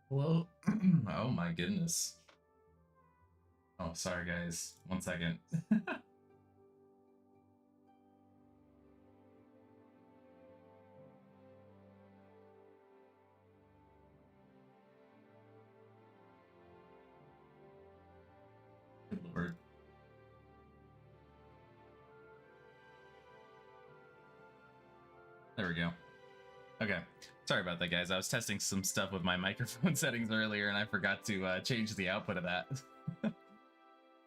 Hello? Oh my goodness. Oh, sorry guys. 1 second. Good lord. There we go. Okay. Sorry about that, guys. I was testing some stuff with my microphone settings earlier and I forgot to change the output of that.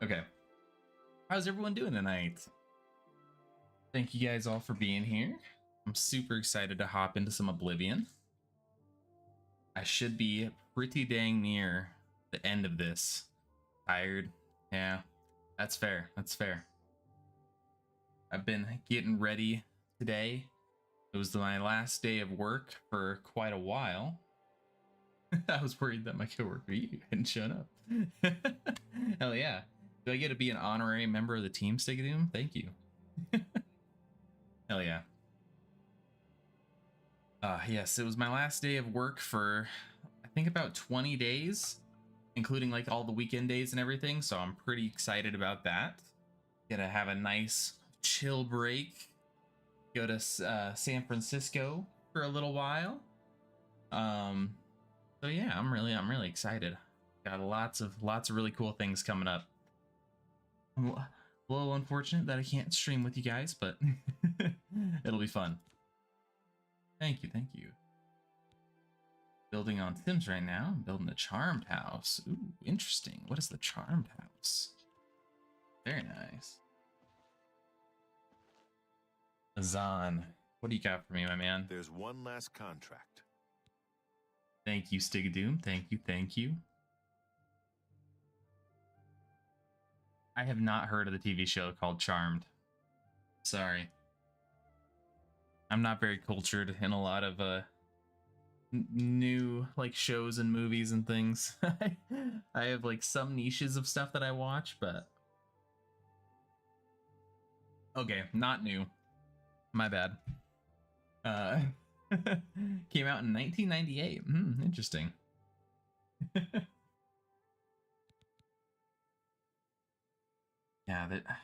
Okay. How's everyone doing tonight? Thank you guys all for being here. I'm super excited to hop into some Oblivion. I should be pretty dang near the end of this. Tired. Yeah, that's fair. That's fair. I've been getting ready today. It was my last day of work for quite a while. I was worried that my coworker you hadn't shown up. Hell yeah. Do I get to be an honorary member of the team, Stigadoom? Thank you. Hell yeah. Yes, it was my last day of work for I think about 20 days, including like all the weekend days and everything, so I'm pretty excited about that. Gonna have a nice chill break, go to San Francisco for a little while. So yeah, I'm really excited. Got lots of really cool things coming up. I'm a little unfortunate that I can't stream with you guys, but it'll be fun. Thank you, thank you. Building on Sims right now. I'm building the Charmed House. Ooh, interesting. What is the Charmed House? Very nice. Azan, what do you got for me, my man? There's one last contract. Thank you, Stigadoom. Thank you, thank you. I have not heard of the TV show called Charmed. Sorry. I'm not very cultured in a lot of new like shows and movies and things. I have like some niches of stuff that I watch, but okay, not new. My bad. Came out in 1998. Interesting. Yeah, that I'm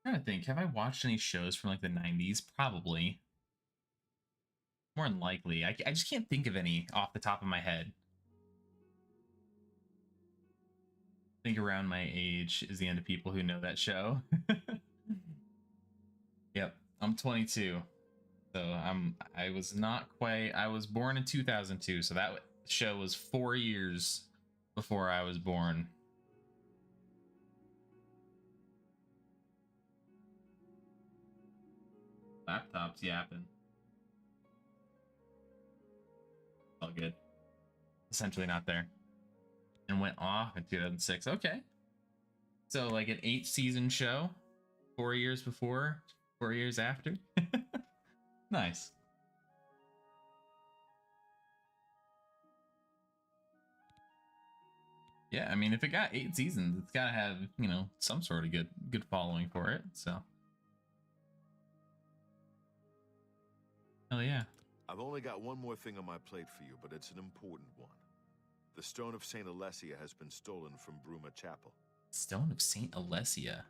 trying to think. Have I watched any shows from like the 90s? Probably. More than likely. I just can't think of any off the top of my head. I think around my age is the end of people who know that show. Yep, I'm 22. So I was not quite, I was born in 2002, so that show was 4 years before I was born. Laptops yapping. All good. Essentially not there. And went off in 2006. Okay. So like an 8-season show, 4 years before, 4 years after. Nice. Yeah, I mean, if it got 8 seasons, it's got to have, you know, some sort of good following for it. So, hell yeah. I've only got one more thing on my plate for you, but it's an important one. The Stone of St. Alessia has been stolen from Bruma Chapel. Stone of St. Alessia.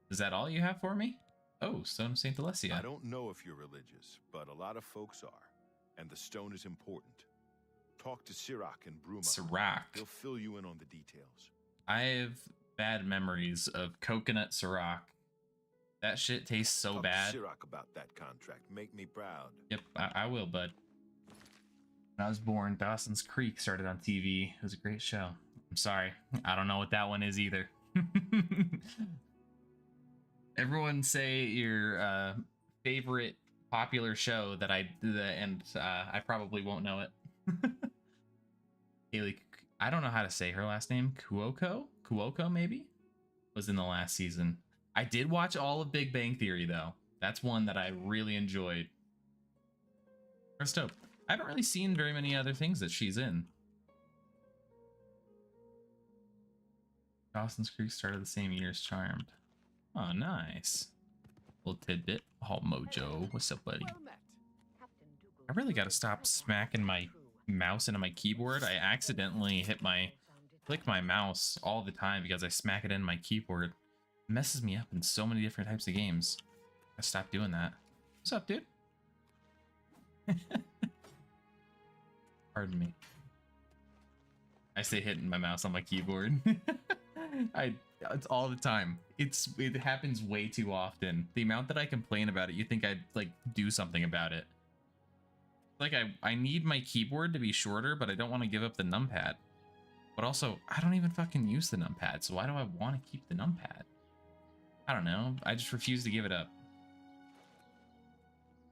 Is that all you have for me? Oh, Stone of St. Alessia. I don't know if you're religious, but a lot of folks are, and the stone is important. Talk to Sirach and Bruma. Sirach. They'll fill you in on the details. I have bad memories of coconut Sirach. That shit tastes so bad. Talk to Sirach about that contract. Make me proud. Yep, I will, bud. When I was born, Dawson's Creek started on TV. It was a great show. I'm sorry. I don't know what that one is either. Everyone say your favorite popular show that I probably won't know it. Haley, I don't know how to say her last name. Kuoko maybe was in the last season. I did watch all of Big Bang Theory though. That's one that I really enjoyed. First up, I haven't really seen very many other things that she's in. Dawson's Creek started the same year as Charmed. Oh, nice. Little tidbit. Oh, Mojo. What's up, buddy? I really gotta stop smacking my mouse into my keyboard. I accidentally click my mouse all the time because I smack it in my keyboard. It messes me up in so many different types of games. I stopped doing that. What's up, dude? Pardon me. I say hitting my mouse on my keyboard. It's all the time. It happens way too often. The amount that I complain about it, you think I'd like do something about it. Like I need my keyboard to be shorter, but I don't want to give up the numpad. But also, I don't even fucking use the numpad, so why do I want to keep the numpad? I don't know. I just refuse to give it up.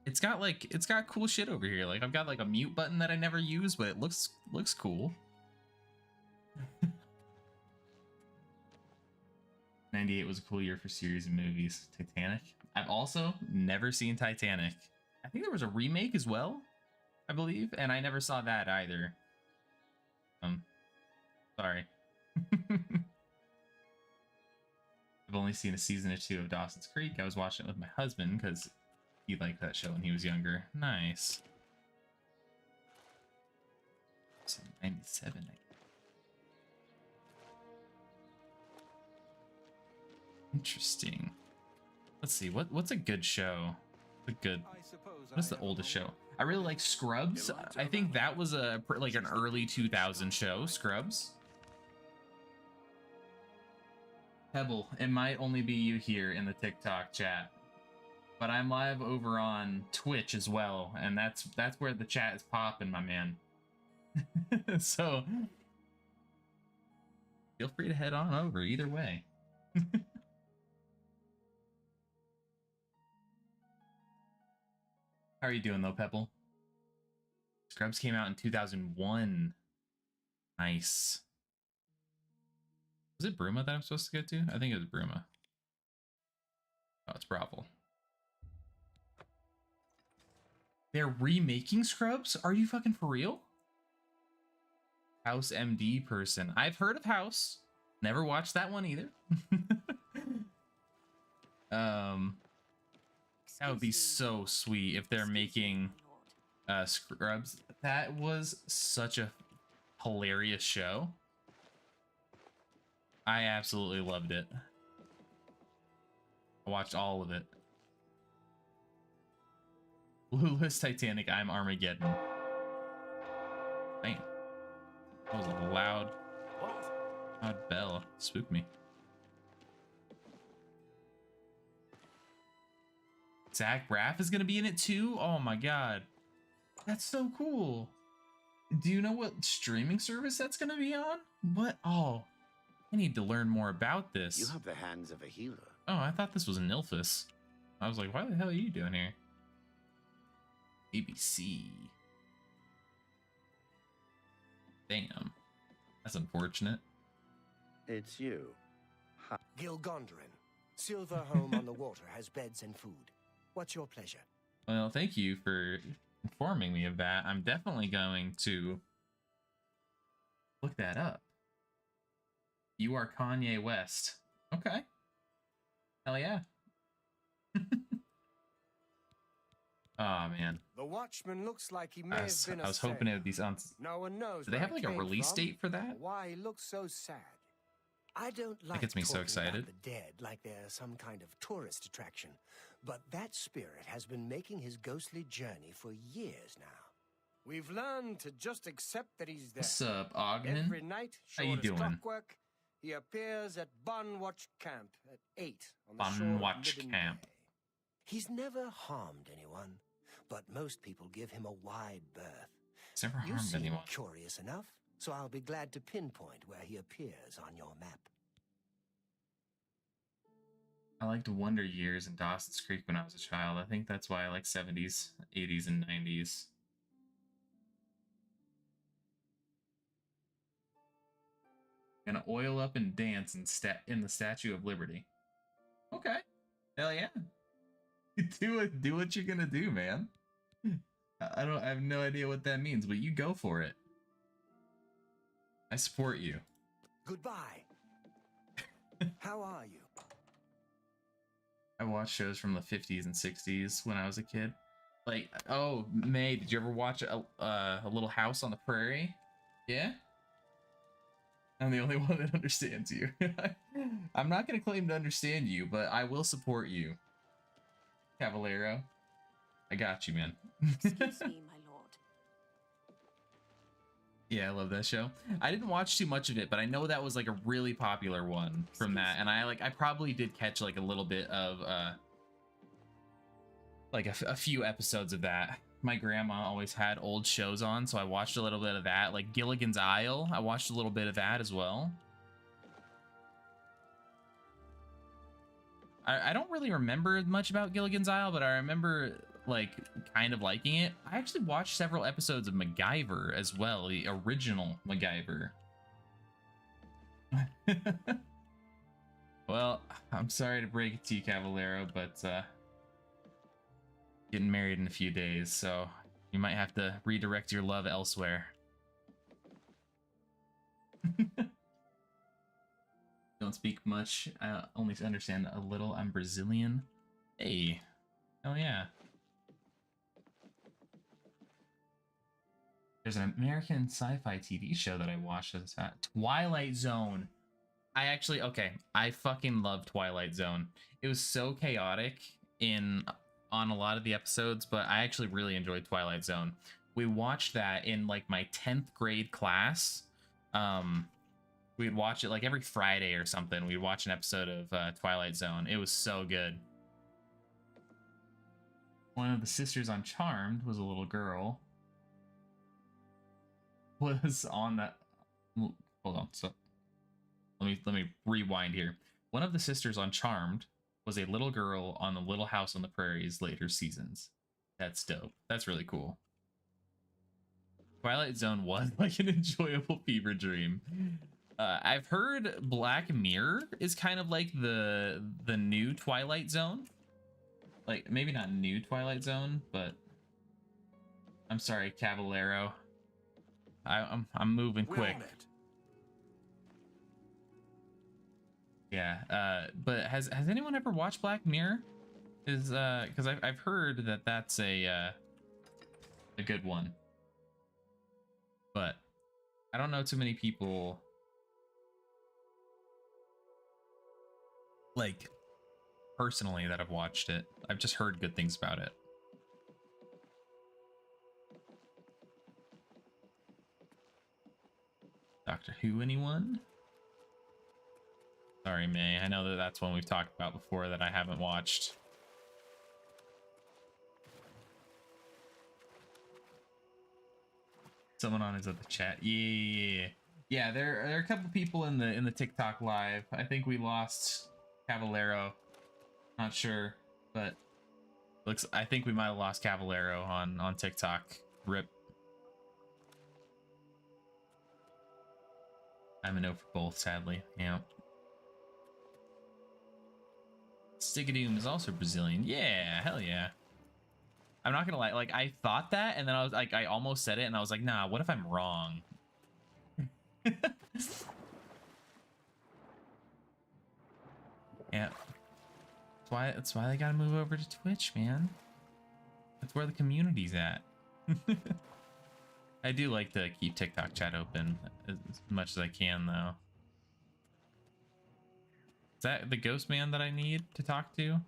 It's got cool shit over here. Like I've got like a mute button that I never use, but it looks cool. 98 was a cool year for series of movies. Titanic. I've also never seen Titanic. I think there was a remake as well, I believe, and I never saw that either. Sorry. I've only seen a season or two of Dawson's Creek. I was watching it with my husband because he liked that show when he was younger. Nice. 97. Interesting. Let's see. What's a good show? What's the oldest show? I really like Scrubs. I think that was like an early 2000 show. Scrubs. Pebble, it might only be you here in the TikTok chat, but I'm live over on Twitch as well, and that's where the chat is popping, my man. So feel free to head on over either way. How are you doing though, Pebble? Scrubs came out in 2001. Nice. Was it Bruma that I'm supposed to get to? I think it was Bruma. Oh, it's Bravo. They're remaking Scrubs? Are you fucking for real? House MD person. I've heard of House. Never watched that one either. That would be so sweet if they're making Scrubs. That was such a hilarious show. I absolutely loved it. I watched all of it. Lulu's Titanic, I'm Armageddon. Damn. That was a loud bell. Spooked me. Zach Braff is gonna be in it too? Oh my god. That's so cool. Do you know what streaming service that's gonna be on? What? Oh, I need to learn more about this. You have the hands of a healer. Oh, I thought this was Nilphys. I was like, why the hell are you doing here? ABC. Damn. That's unfortunate. It's you. Gilgondrin. Silver home on the water has beds and food. What's your pleasure? Well, thank you for informing me of that. I'm definitely going to look that up. You are Kanye West. Okay. Hell yeah. Oh man. The Watchman looks like he may have been I was hoping it would be on. No one knows. Do they have like a release date for that? Why he looks so sad. I don't like gets me so talking excited. about the dead like they're some kind of tourist attraction, but that spirit has been making his ghostly journey for years now. We've learned to just accept that he's there. What's up, Ogden? Every night, How you short as doing? clockwork, he appears at Bunwatch Camp at 8 on the shore of Bunwatch Midden Camp. Bay. He's never harmed anyone, but most people give him a wide berth. It's never You harmed seem anyone. curious enough, so I'll be glad to pinpoint where he appears on your map. I liked Wonder Years and Dawson's Creek when I was a child. I think that's why I like 70s, 80s, and 90s. Gonna oil up and dance in the Statue of Liberty. Okay. Hell yeah. Do what you're gonna do, man. I have no idea what that means, but you go for it. I support you. Goodbye. How are you? I watched shows from the 50s and 60s when I was a kid. Like, oh, May, did you ever watch a Little House on the Prairie? Yeah? I'm the only one that understands you. I'm not going to claim to understand you, but I will support you. Cavalero. I got you, man. Excuse me, my lord. Yeah, I love that show. I didn't watch too much of it, but I know that was like a really popular one from that. And I probably did catch like a little bit of like a few episodes of that. My grandma always had old shows on, so I watched a little bit of that. Like Gilligan's Isle, I watched a little bit of that as well. I don't really remember much about Gilligan's Isle, but I remember like kind of liking it. I actually watched several episodes of MacGyver as well, the original MacGyver. Well, I'm sorry to break it to you, Cavalero, but getting married in a few days, so you might have to redirect your love elsewhere. Don't speak much. I only understand a little. I'm Brazilian. Hey. Oh yeah. There's an American sci-fi TV show that I watched. That's Twilight Zone. Okay, I fucking love Twilight Zone. It was so chaotic on a lot of the episodes, but I actually really enjoyed Twilight Zone. We watched that in like my 10th grade class. We'd watch it like every Friday or something. We'd watch an episode of Twilight Zone. It was so good. One of the sisters on Charmed was a little girl. Was on that. Hold on. So let me rewind here. One of the sisters on Charmed was a little girl on the Little House on the Prairie's later seasons. That's dope. That's really cool. Twilight Zone was like an enjoyable fever dream. I've heard Black Mirror is kind of like the new Twilight Zone. Like maybe not new Twilight Zone, but I'm sorry, Cavalero. I'm moving quick. Yeah, but has anyone ever watched Black Mirror? Is because I've heard that that's a good one, but I don't know too many people like personally that have watched it. I've just heard good things about it. Doctor Who, anyone? Sorry, May. I know that that's one we've talked about before that I haven't watched. Someone on is at the chat. Yeah. There are a couple people in the TikTok live. I think we lost Cavalero. Not sure, but I think we might have lost Cavalero on TikTok. RIP. I'm a no for both, sadly. Yeah. Stigadoom is also Brazilian. Yeah, hell yeah. I'm not gonna lie, like I thought that, and then I was like, I almost said it, and I was like, nah, what if I'm wrong? Yeah. That's why they gotta move over to Twitch, man. That's where the community's at. I do like to keep TikTok chat open as much as I can, though. Is that the ghost man that I need to talk to?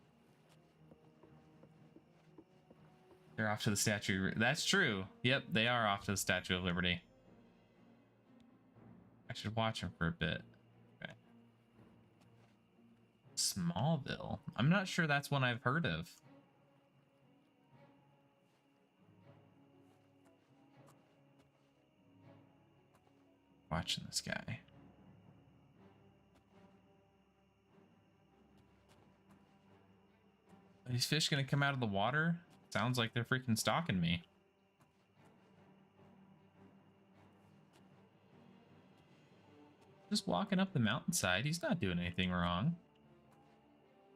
They're off to the Statue. That's true. Yep, they are off to the Statue of Liberty. I should watch them for a bit. Okay. Smallville. I'm not sure that's one I've heard of. Watching this guy. Are these fish gonna come out of the water? Sounds like they're freaking stalking me. Just walking up the mountainside. He's not doing anything wrong.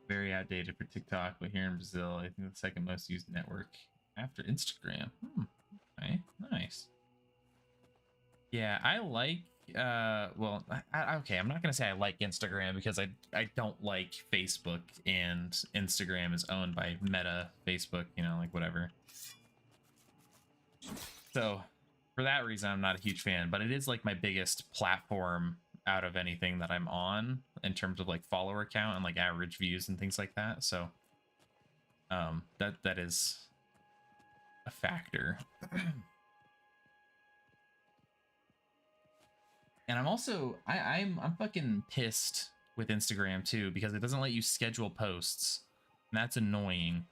Very outdated for TikTok, but here in Brazil, I think the second most used network after Instagram. Okay, nice. Yeah, I like well, okay, I'm not gonna say I like Instagram because I don't like Facebook, and Instagram is owned by Meta Facebook, you know, like whatever. So for that reason, I'm not a huge fan, but it is like my biggest platform out of anything that I'm on in terms of like follower count and like average views and things like that. So that is a factor. And I'm also I'm fucking pissed with Instagram too, because it doesn't let you schedule posts. And that's annoying.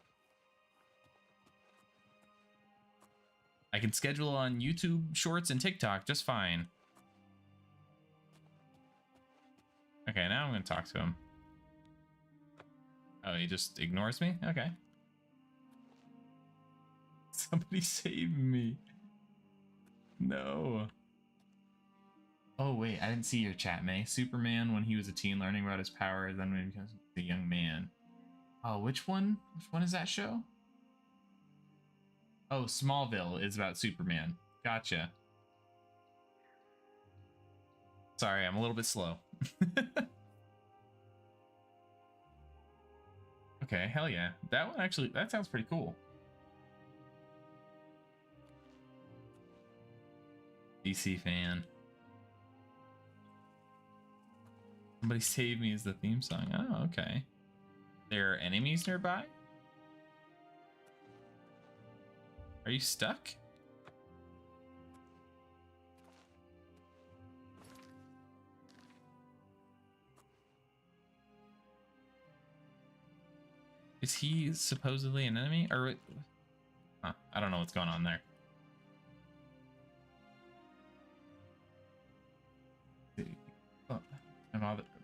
I can schedule on YouTube Shorts and TikTok just fine. Okay, now I'm gonna talk to him. Oh, he just ignores me? Okay. Somebody save me. No. Oh, wait, I didn't see your chat, May. Superman, when he was a teen, learning about his powers, then when he becomes a young man. Oh, which one? Which one is that show? Oh, Smallville is about Superman. Gotcha. Sorry, I'm a little bit slow. Okay, hell yeah. That one actually, that sounds pretty cool. DC fan. Somebody Save Me is the theme song. Oh, okay. There are enemies nearby? Are you stuck? Is he supposedly an enemy? Or huh, I don't know what's going on there. Oh,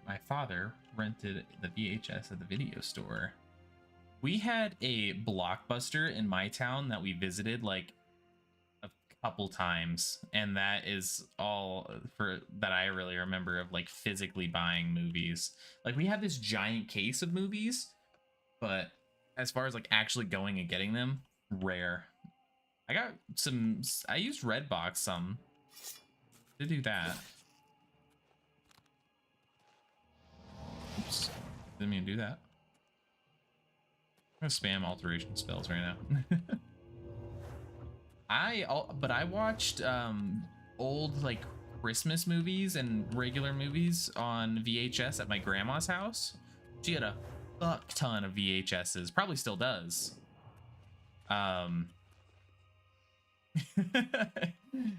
my father rented the VHS at the video store. We had a Blockbuster in my town that we visited like a couple times, and that is all for that I really remember of like physically buying movies. Like we had this giant case of movies, but as far as like actually going and getting them, rare. I got some, I used Redbox some to do that. Oops, didn't mean to do that. I'm gonna spam alteration spells right now. But I watched old like Christmas movies and regular movies on VHS at my grandma's house. She had a fuck ton of VHSs, probably still does.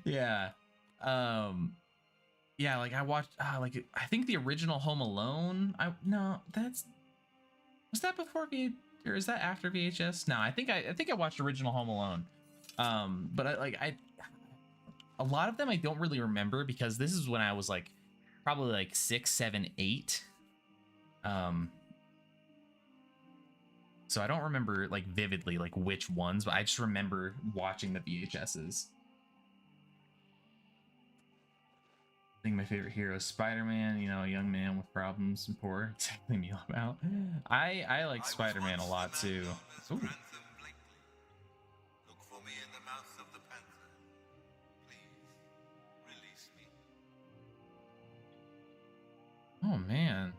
Yeah. Yeah, like I watched like I think the original Home Alone. Was that before or is that after VHS? No, I think I watched original Home Alone. But a lot of them I don't really remember because this is when I was like probably like 6, 7, 8. So I don't remember like vividly like which ones, but I just remember watching the VHSs. I think my favorite hero is Spider-Man, you know, a young man with problems and poor. Exactly me about. I like Spider-Man a lot too. Ooh. Look for me in the mouth of the panther. Please, release me. Oh man.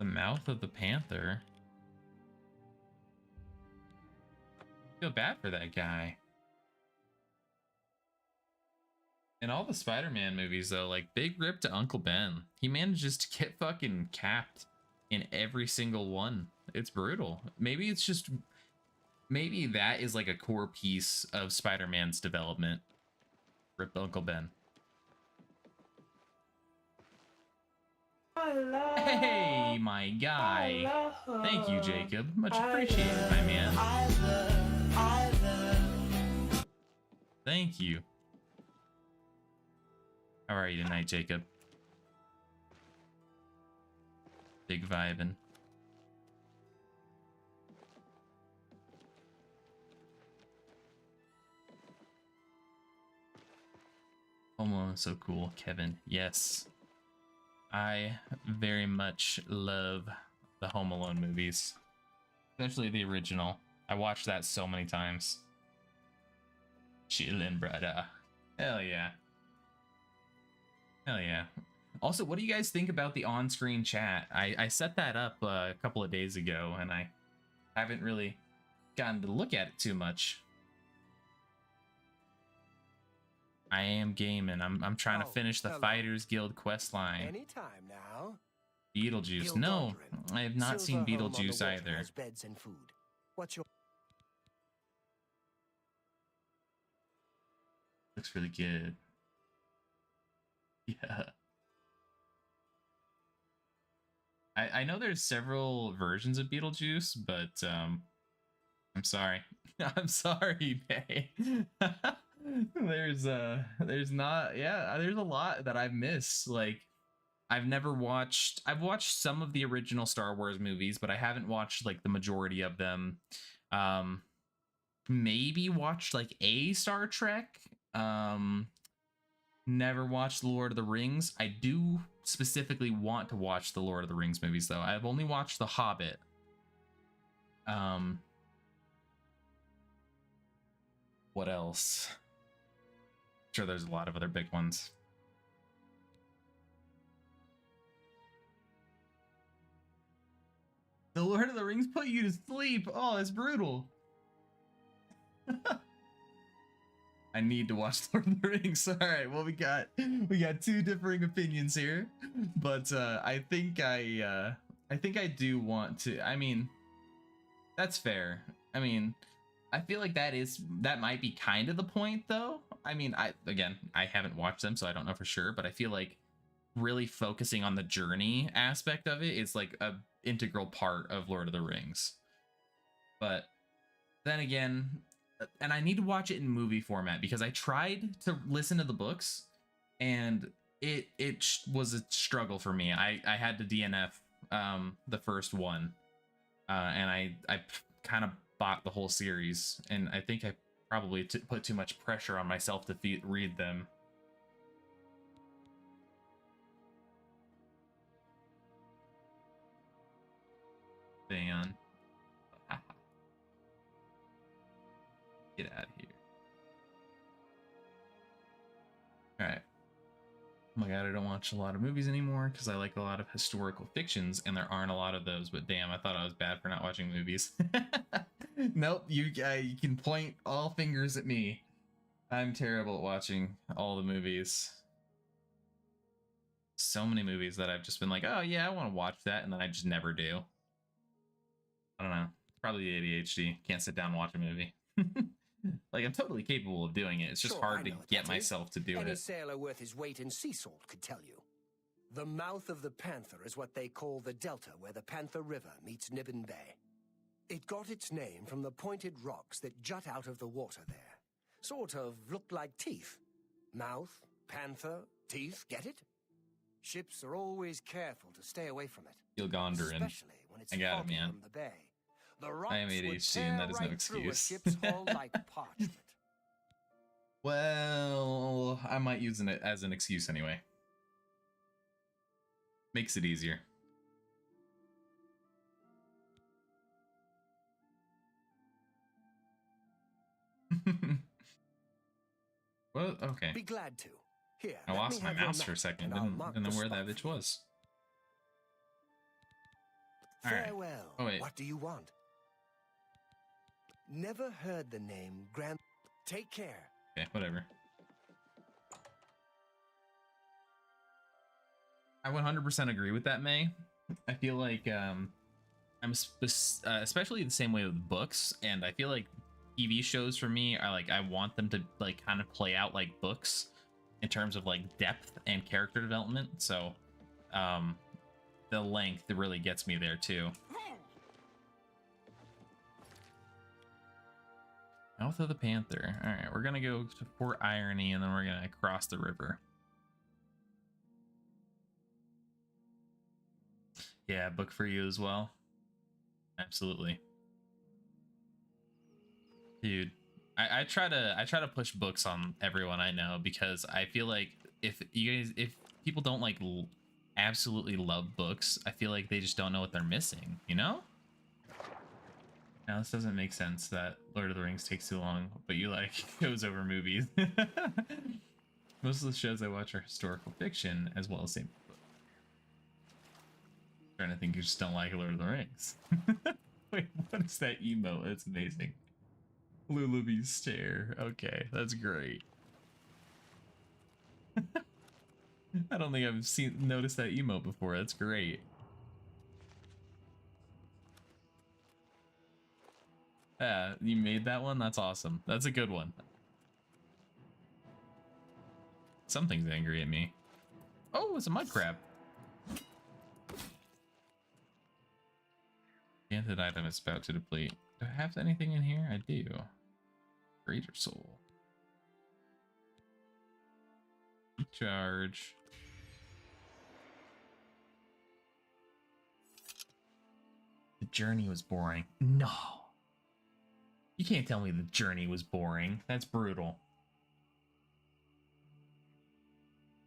The mouth of the panther. I feel bad for that guy. In all the Spider-Man movies, though, like, big rip to Uncle Ben. He manages to get fucking capped in every single one. It's brutal. Maybe it's just... Maybe that is, like, a core piece of Spider-Man's development. Rip Uncle Ben. Hello. Hey, my guy. Hello. Thank you, Jacob. Much appreciated, my man. I love. Thank you. How are you tonight, Jacob? Big vibin'. Home Alone is so cool, Kevin. Yes. I very much love the Home Alone movies. Especially the original. I watched that so many times. Chillin', brother. Hell yeah. Hell yeah. Also, what do you guys think about the on-screen chat? I set that up a couple of days ago, and I haven't really gotten to look at it too much. I am gaming. I'm trying to Oh, finish the hello. Fighters Guild quest line. Anytime now. Beetlejuice. No, Gildaldrin. I have not seen Silver home on the Beetlejuice water either. has beds and food. What's your... Looks really good. Yeah. I know there's several versions of Beetlejuice, but I'm sorry. I'm sorry, Bay. There's not, yeah, there's a lot that I've missed. Like I've watched some of the original Star Wars movies, but I haven't watched like the majority of them. Maybe watched like a Star Trek. Never watched The Lord of the Rings. I do specifically want to watch the Lord of the Rings movies though. I've only watched The Hobbit. What else? Sure, there's a lot of other big ones. The Lord of the Rings put you to sleep. Oh, it's brutal. I need to watch Lord of the Rings. All right, well we got two differing opinions here, but I think I do want to. I mean, that's fair. I mean, I feel like that might be kind of the point though. I mean, I haven't watched them, so I don't know for sure, but I feel like really focusing on the journey aspect of it is like a integral part of Lord of the Rings. But then again, and I need to watch it in movie format because I tried to listen to the books and it was a struggle for me. I had to DNF the first one, and I kind of bought the whole series, and I think I probably put too much pressure on myself to read them. Ban. Get out of here. Alright. Oh my god, I don't watch a lot of movies anymore because I like a lot of historical fictions, and there aren't a lot of those, but damn, I thought I was bad for not watching movies. Nope, you can point all fingers at me. I'm terrible at watching all the movies. So many movies that I've just been like, oh yeah, I want to watch that, and then I just never do. I don't know. Probably ADHD. Can't sit down and watch a movie. Like, I'm totally capable of doing it. It's just Sure, hard I to know what get that is. myself to do Any it. sailor worth his weight in sea salt could tell you. The mouth of the Panther is what they call the delta where the Panther River meets Nibbin Bay. It got its name from the pointed rocks that jut out of the water there. Sort of looked like teeth. Mouth, panther, teeth, get it? Ships are always careful to stay away from it. Gilgondarin. Especially when it's I got it, foggy man. from the bay. The rocks I am would ADHD, tear and that is no right through a excuse. ship's hull like parchment. Well, I might use it as an excuse anyway. Makes it easier. Well, okay. Be glad to. Here, I let lost me my have your mouse for a map, second. and I'll mark Didn't know the where that spot bitch for you. was. All right. Farewell. Oh, wait. What do you want? Never heard the name Grand. Take care. Okay, whatever. I 100% agree with that, May. I feel like I'm especially the same way with books, and I feel like TV shows for me are like I want them to like kind of play out like books in terms of like depth and character development. So the length really gets me there too. Mouth of the Panther. All right, we're gonna go to Port Irony, and then we're gonna cross the river. Yeah, book for you as well. Absolutely, dude. I try to push books on everyone I know because I feel like if people don't like absolutely love books, I feel like they just don't know what they're missing. You know? Now this doesn't make sense that Lord of the Rings takes too long, but you like shows over movies. Most of the shows I watch are historical fiction as well as same. Trying to think you just don't like Lord of the Rings. Wait, what is that emote? That's amazing. Lulubee's stare. Okay, that's great. I don't think I've noticed that emote before. That's great. Yeah, you made that one? That's awesome. That's a good one. Something's angry at me. Oh, it's a mud crab. Enchanted item is about to deplete. Do I have anything in here? I do. Greater soul. Charge. The journey was boring. No. You can't tell me the journey was boring. That's brutal.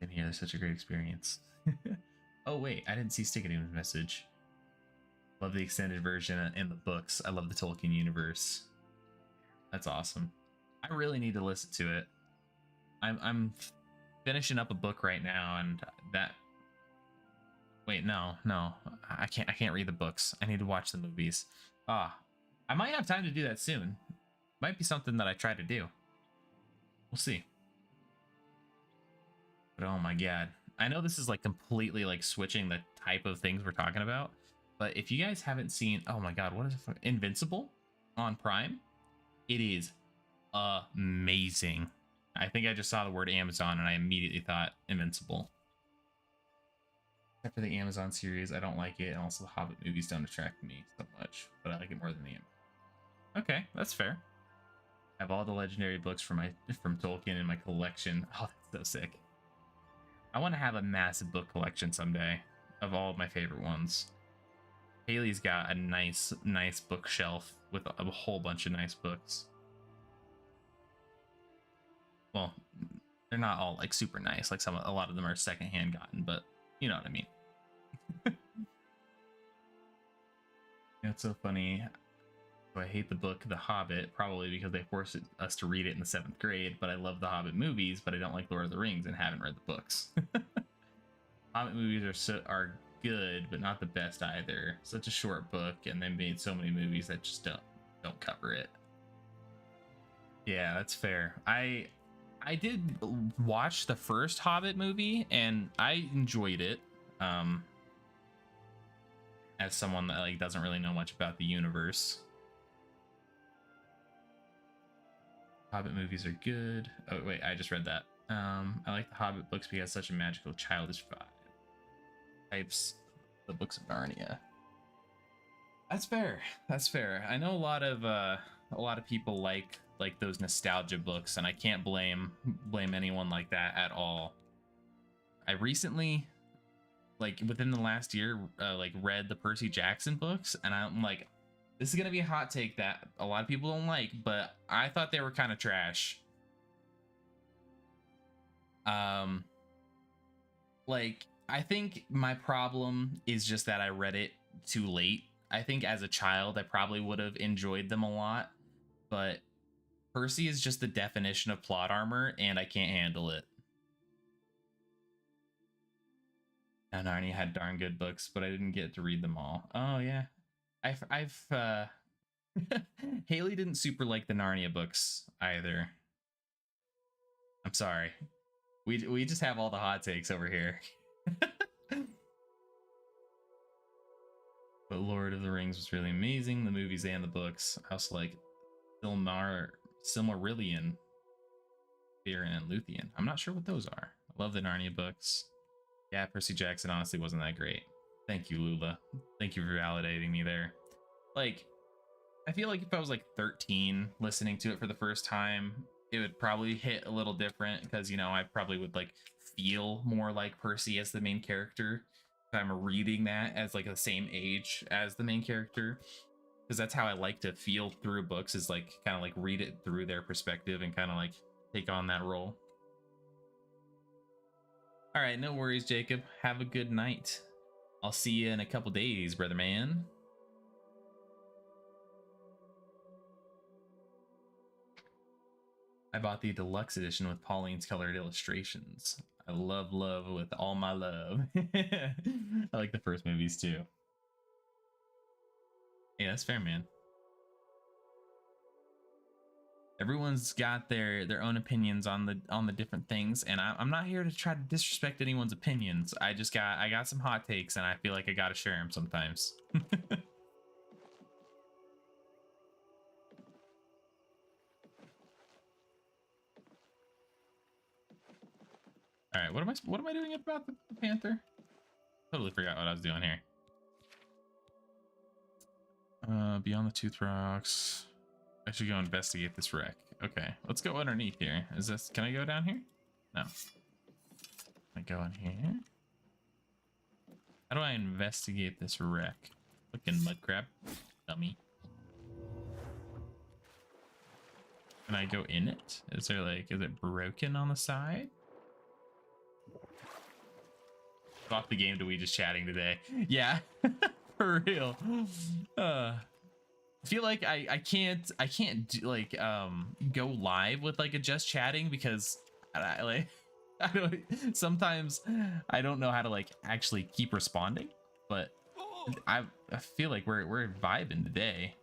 In here, it's such a great experience. Oh wait, I didn't see Stickadoom's message. Love the extended version and the books. I love the Tolkien universe. That's awesome. I really need to listen to it. I'm finishing up a book right now, and that. Wait, no, I can't read the books. I need to watch the movies. I might have time to do that soon. Might be something that I try to do. We'll see. But oh my god, I know this is like completely like switching the type of things we're talking about, but if you guys haven't seen, oh my god, what is it? Invincible on Prime? It is amazing. I think I just saw the word Amazon and I immediately thought Invincible. Except for the Amazon series, I don't like it, and also the Hobbit movies don't attract me so much, but I like it more than the Amazon. Okay, that's fair. I have all the legendary books from Tolkien in my collection. Oh, that's so sick. I want to have a massive book collection someday of all of my favorite ones. Haley's got a nice bookshelf with a whole bunch of nice books. Well, they're not all like super nice. Like a lot of them are secondhand gotten, but you know what I mean. It's so funny. I hate the book The Hobbit, probably because they forced us to read it in the 7th grade, but I love the Hobbit movies, but I don't like Lord of the Rings and haven't read the books. Hobbit movies are good, but not the best either. Such a short book, and they made so many movies that just don't cover it. Yeah, that's fair. I did watch the first Hobbit movie, and I enjoyed it. As someone that like doesn't really know much about the universe. Hobbit movies are good. Oh wait, I just read that. I like the Hobbit books because it's such a magical, childish vibe. Types the books of Narnia. That's fair. That's fair. I know a lot of people like those nostalgia books, and I can't blame anyone like that at all. I recently, like within the last year, like read the Percy Jackson books, and I'm like, this is gonna be a hot take that a lot of people don't like, but I thought they were kind of trash. Like I think my problem is just that I read it too late. I think as a child I probably would have enjoyed them a lot, but Percy is just the definition of plot armor, and I can't handle it. And Narnia had darn good books, but I didn't get to read them all. Oh yeah, I've Haley didn't super like the Narnia books either. I'm sorry. We just have all the hot takes over here. But Lord of the Rings was really amazing. The movies and the books. I also like Silmarillion, Beren, and Luthien. I'm not sure what those are. I love the Narnia books. Yeah, Percy Jackson honestly wasn't that great. Thank you, Lula. Thank you for validating me there. Like, I feel like if I was like 13 listening to it for the first time, it would probably hit a little different because, you know, I probably would like feel more like Percy as the main character. If I'm reading that as like the same age as the main character, because that's how I like to feel through books, is like kind of like read it through their perspective and kind of like take on that role. All right, no worries, Jacob. Have a good night. I'll see you in a couple days, brother man. I bought the deluxe edition with Pauline's colored illustrations. I love with all my love. I like the first movies too. Yeah, that's fair, man. Everyone's got their own opinions on the different things, and I'm not here to try to disrespect anyone's opinions. I got some hot takes, and I feel like I gotta share them sometimes. All right, what am I doing about the panther? Totally forgot what I was doing here. Beyond the tooth rocks. I should go investigate this wreck. Okay, let's go underneath here. Can I go down here? No. Can I go in here? How do I investigate this wreck? Looking mud crab. Dummy. Can I go in it? Is it broken on the side? Off the game to we just chatting today. Yeah, for real. I feel like I can't do, like go live with like a just chatting because I don't sometimes I don't know how to like actually keep responding, but I feel like we're vibing today.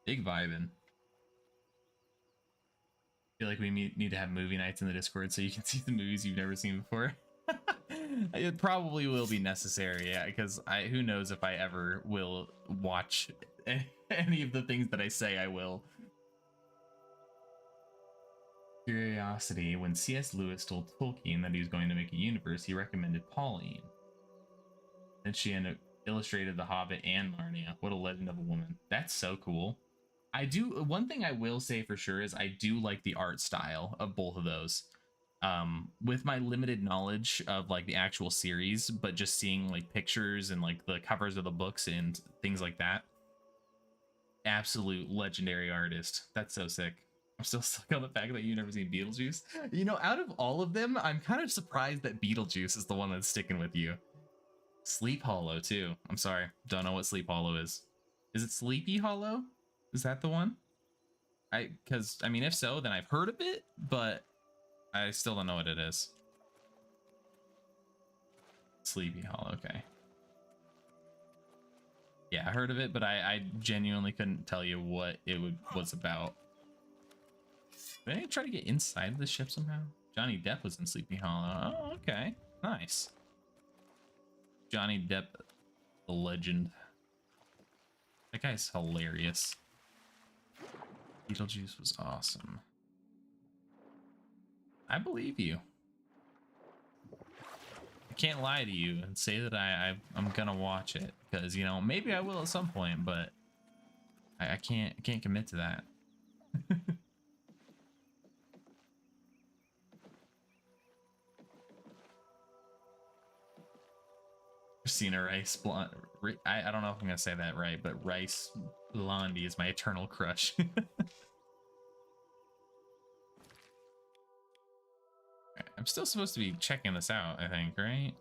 Big vibing. I feel like we need to have movie nights in the Discord so you can see the movies you've never seen before. It probably will be necessary, yeah, because who knows if I ever will watch any of the things that I say I will. Curiosity. When C.S. Lewis told Tolkien that he was going to make a universe, he recommended Pauline. Then she illustrated The Hobbit and Narnia. What a legend of a woman. That's so cool. One thing I will say for sure is I do like the art style of both of those. With my limited knowledge of like the actual series, but just seeing like pictures and like the covers of the books and things like that, absolute legendary artist. That's so sick. I'm still stuck on the fact that you've never seen Beetlejuice. You know, out of all of them, I'm kind of surprised that Beetlejuice is the one that's sticking with you. Sleep Hollow too. I'm sorry, don't know what Sleep Hollow is. Is it Sleepy Hollow? Is that the one? Because I mean, if so, then I've heard of it, but I still don't know what it is. Sleepy Hollow, okay. Yeah, I heard of it, but I genuinely couldn't tell you what it was about. Did I try to get inside the ship somehow? Johnny Depp was in Sleepy Hollow. Oh, okay. Nice. Johnny Depp, the legend. That guy's hilarious. Beetlejuice was awesome. I believe you. I can't lie to you and say that I'm gonna watch it, because you know maybe I will at some point, but I can't commit to that. Christina Rice Blonde. I don't know if I'm gonna say that right, but Rice Blondie is my eternal crush. I'm still supposed to be checking this out, I think, right?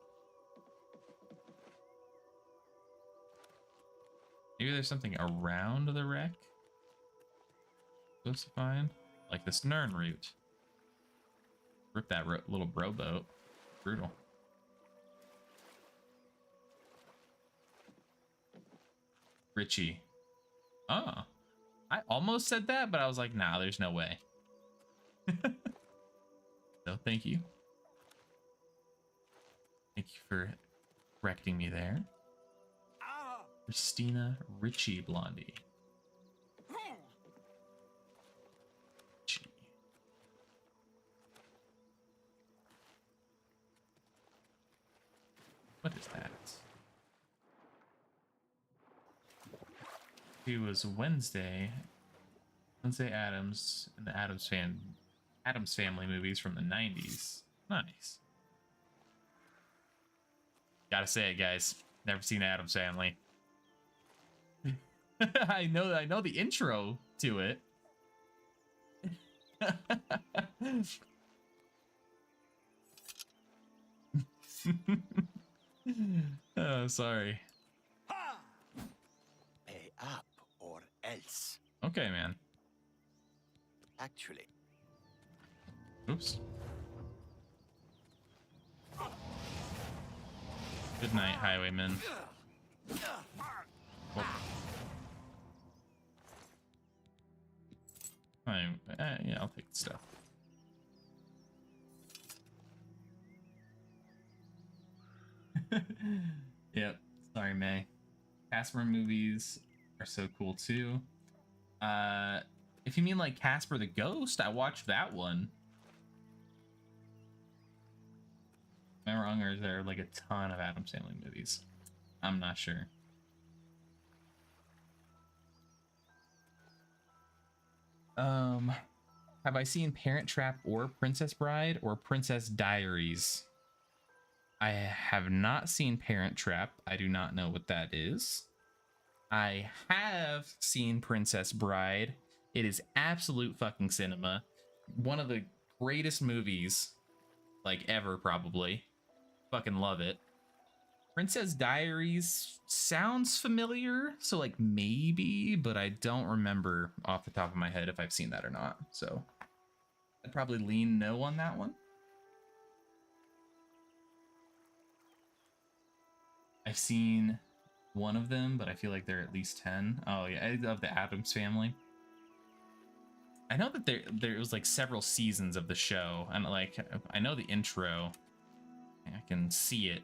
Maybe there's something around the wreck supposed to find, like this Nern route. Rip that little bro boat. Brutal. Richie. Oh, I almost said that, but I was like, nah, there's no way. So thank you. Thank you for correcting me there. Christina Richie Blondie. Richie. What is that? It was Wednesday Addams and the Addams Family movies from the 90s. Nice. Gotta say it, guys. Never seen Addams Family. I know the intro to it. Oh, sorry. Pay up or else. Okay, man. Actually, Oops. Good night, highwaymen. Oh. Yeah, I'll take the stuff. Yep. Sorry, May. Casper movies are so cool too. If you mean like Casper the Ghost, I watched that one. Am I wrong, or is there like a ton of Adam Sandler movies? I'm not sure. Have I seen Parent Trap or Princess Bride or Princess Diaries? I have not seen Parent Trap. I do not know what that is. I have seen Princess Bride. It is absolute fucking cinema. One of the greatest movies, like, ever, probably. Fucking love it. Princess Diaries sounds familiar, so, like, maybe, but I don't remember off the top of my head if I've seen that or not. So I'd probably lean no on that one. I've seen one of them, but I feel like there are at least 10. Oh yeah, I love the Addams Family. I know that there was like several seasons of the show, and like I know the intro. I can see it.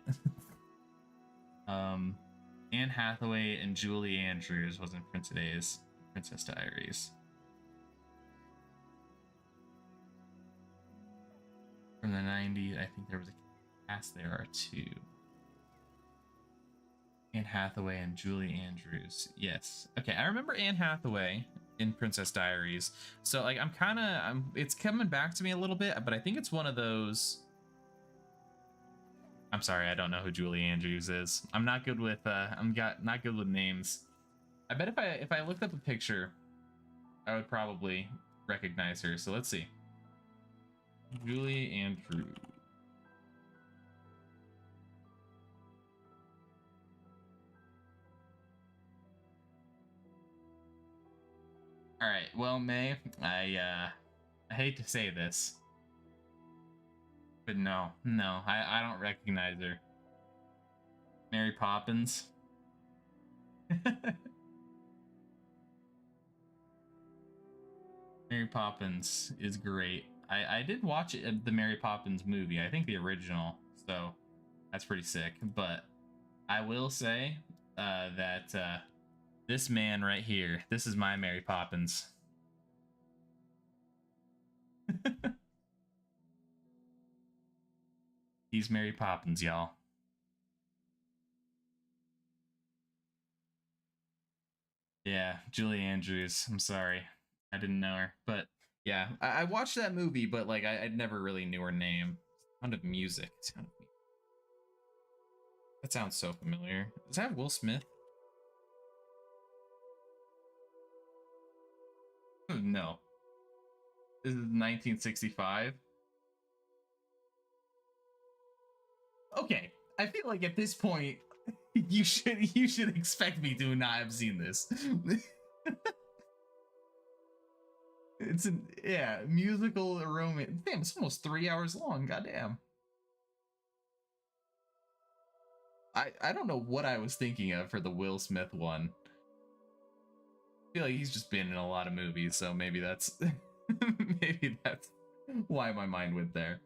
Anne Hathaway and Julie Andrews was in Princess Diaries. From the 90s, I think there was a cast. There are two. Anne Hathaway and Julie Andrews. Yes. Okay, I remember Anne Hathaway in Princess Diaries. So like it's coming back to me a little bit, but I think it's one of those. I'm sorry, I don't know who Julie Andrews is. I'm not good with not good with names. I bet if I looked up a picture, I would probably recognize her. So let's see. Julie Andrews. All right, well, May, I hate to say this, but no, I don't recognize her. Mary Poppins. Mary Poppins is great. I did watch the Mary Poppins movie. I think the original, so that's pretty sick. But I will say that this man right here, this is my Mary Poppins. He's Mary Poppins, y'all. Yeah, Julie Andrews. I'm sorry. I didn't know her. But yeah, I watched that movie, but like I never really knew her name. Sound of music. That sounds so familiar. Does that have Will Smith? No. This is 1965. Okay, I feel like at this point you should expect me to not have seen this. It's musical romance. Damn, it's almost 3 hours long. Goddamn. I don't know what I was thinking of for the Will Smith one. I feel like he's just been in a lot of movies, so maybe that's maybe that's why my mind went there.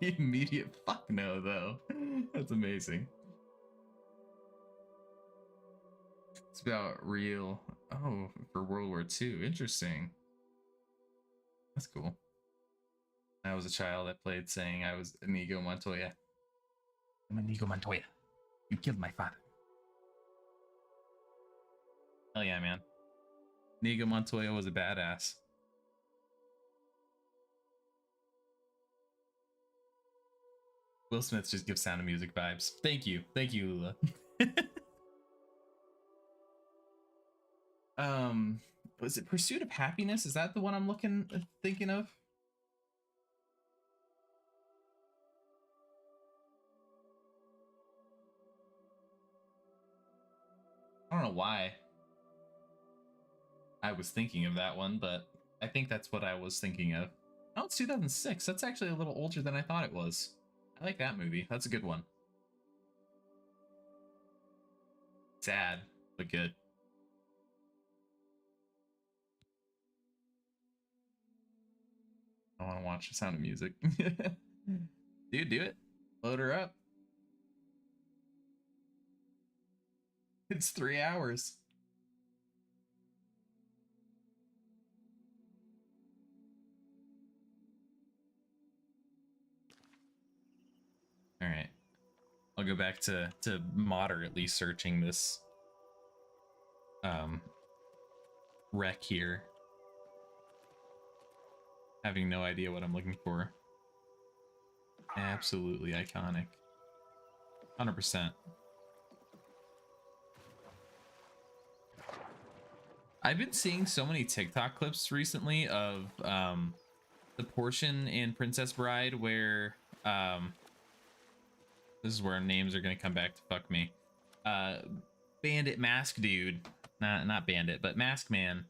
The immediate fuck no, though. That's amazing. It's about real. Oh, for World War II. Interesting. That's cool. I was a child that played saying I was Inigo Montoya. I'm Inigo Montoya. You killed my father. Hell yeah, man. Inigo Montoya was a badass. Will Smith just gives Sound of Music vibes. Thank you, Lula. Was it Pursuit of Happiness? Is that the one I'm thinking of? I don't know why I was thinking of that one, but I think that's what I was thinking of. Oh, it's 2006. That's actually a little older than I thought it was. I like that movie. That's a good one. Sad, but good. I want to watch The Sound of Music. Dude, do it. Load her up. It's 3 hours. All right. I'll go back to moderately searching this wreck here. Having no idea what I'm looking for. Absolutely iconic. 100%. I've been seeing so many TikTok clips recently of the portion in Princess Bride where this is where names are gonna come back to fuck me. Bandit Mask Dude, not Bandit, but Mask Man,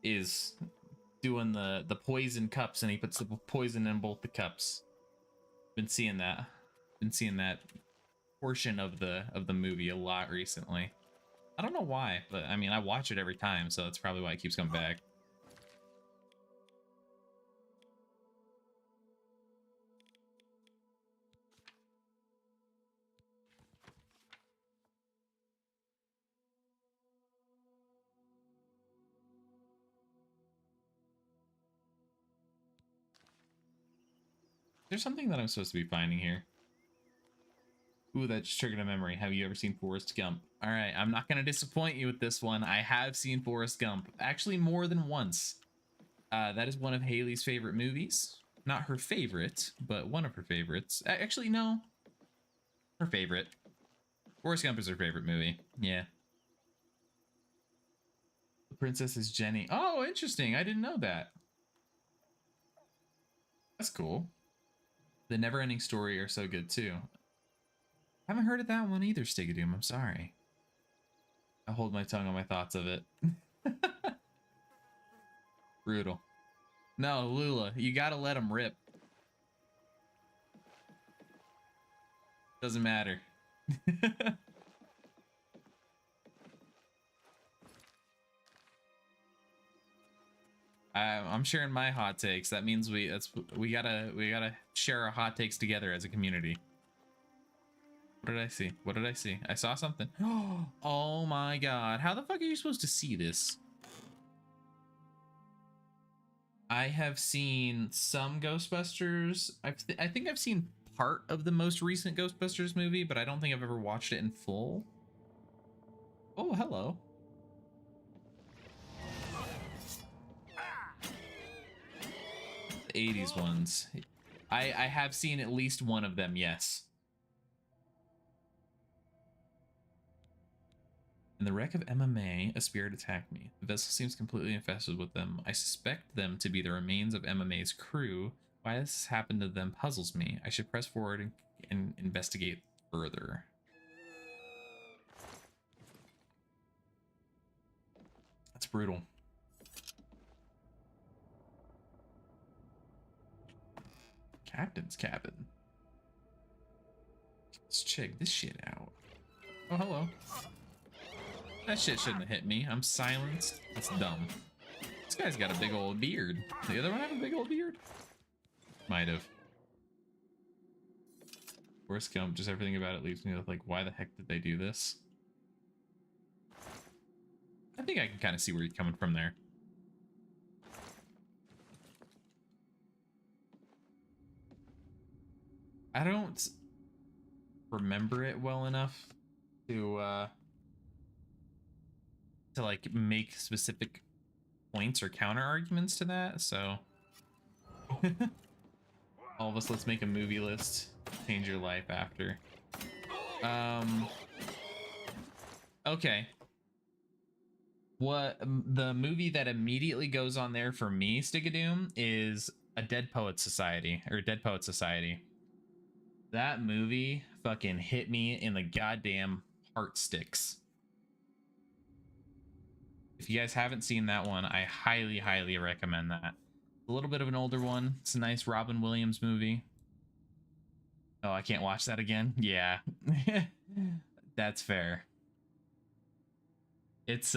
is doing the poison cups, and he puts the poison in both the cups. Been seeing that portion of the movie a lot recently. I don't know why, but I mean, I watch it every time, so that's probably why it keeps coming back. There's something that I'm supposed to be finding here. Ooh, that just triggered a memory. Have you ever seen Forrest Gump? All right, I'm not going to disappoint you with this one. I have seen Forrest Gump. Actually, more than once. That is one of Haley's favorite movies. Not her favorite, but one of her favorites. Actually, no. Her favorite. Forrest Gump is her favorite movie. Yeah. The princess is Jenny. Oh, interesting. I didn't know that. That's cool. The Never-Ending Story are so good, too. Haven't heard of that one either, Stigadoom. I'm sorry. I hold my tongue on my thoughts of it. Brutal. No, Lula, you gotta let him rip. Doesn't matter. I'm sharing my hot takes. That means we gotta share our hot takes together as a community. What did I see? What did I see? I saw something. Oh my god. How the fuck are you supposed to see this? I have seen some Ghostbusters. I think I've seen part of the most recent Ghostbusters movie, but I don't think I've ever watched it in full. Oh, hello. The 80s ones. I have seen at least one of them, yes. In the wreck of MMA, a spirit attacked me. The vessel seems completely infested with them. I suspect them to be the remains of MMA's crew. Why this has happened to them puzzles me. I should press forward and investigate further. That's brutal. Captain's cabin. Let's check this shit out. Oh, hello. That shit shouldn't have hit me. I'm silenced. That's dumb. This guy's got a big old beard. The other one have a big old beard? Might have. Forrest Gump, just everything about it leaves me with like, why the heck did they do this? I think I can kind of see where you're coming from there. I don't remember it well enough to like make specific points or counter arguments to that, so all of us, let's make a movie list. Change your life after. Okay. What the movie that immediately goes on there for me, Stigadoom, is A Dead Poet Society, or Dead Poet Society. That movie fucking hit me in the goddamn heart sticks. If you guys haven't seen that one, I highly, highly recommend that. A little bit of an older one. It's a nice Robin Williams movie. Oh, I can't watch that again? Yeah. That's fair. It's,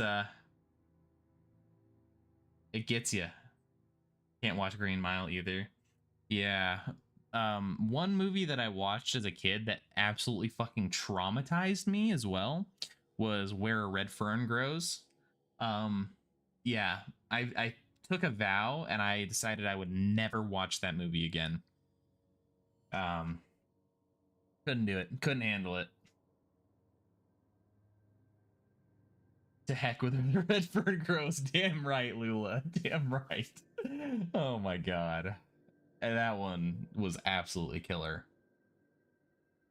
it gets you. Can't watch Green Mile either. Yeah. One movie that I watched as a kid that absolutely fucking traumatized me as well was Where a Red Fern Grows. Um, yeah, I took a vow and I decided I would never watch that movie again. Um, couldn't do it. Couldn't handle it. To heck with the Red Fern Grows. Damn right, Lula. Damn right. Oh my god. And that one was absolutely killer.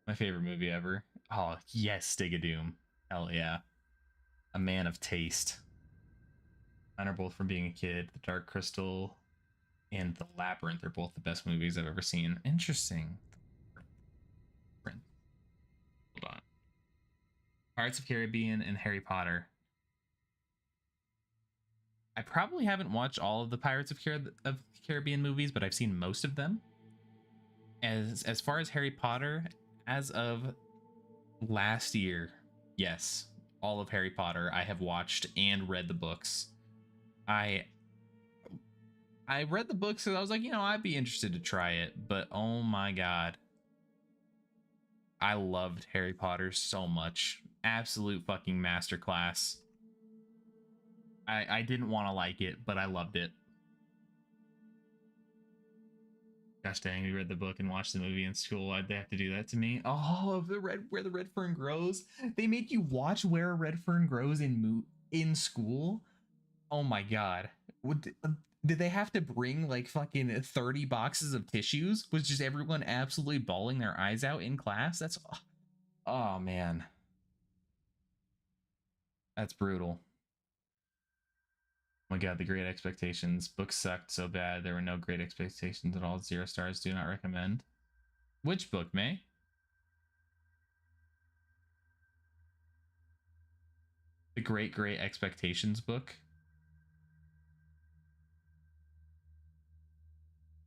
My favorite movie ever. Oh, yes, Stigadoom. Hell yeah. A man of taste. Mine are both from being a kid. The Dark Crystal and The Labyrinth are both the best movies I've ever seen. Interesting. Hold on. Pirates of Caribbean and Harry Potter. I probably haven't watched all of the Pirates of Caribbean movies, but I've seen most of them. As far as Harry Potter, as of last year, yes, all of Harry Potter I have watched and read the books. I read the books and I was like, I'd be interested to try it, but oh my god. I loved Harry Potter so much. Absolute fucking masterclass. I didn't want to like it, but I loved it. Gosh dang, we read the book and watched the movie in school. Why'd they have to do that to me? Oh, Where the Red Fern Grows. They made you watch Where a Red Fern Grows in school. Oh my god. Did they have to bring like fucking 30 boxes of tissues? Was just everyone absolutely bawling their eyes out in class? Oh man. That's brutal. Oh my god, The Great Expectations. Book sucked so bad. There were no great expectations at all. 0 stars. Do not recommend. Which book, May? The Great Expectations book.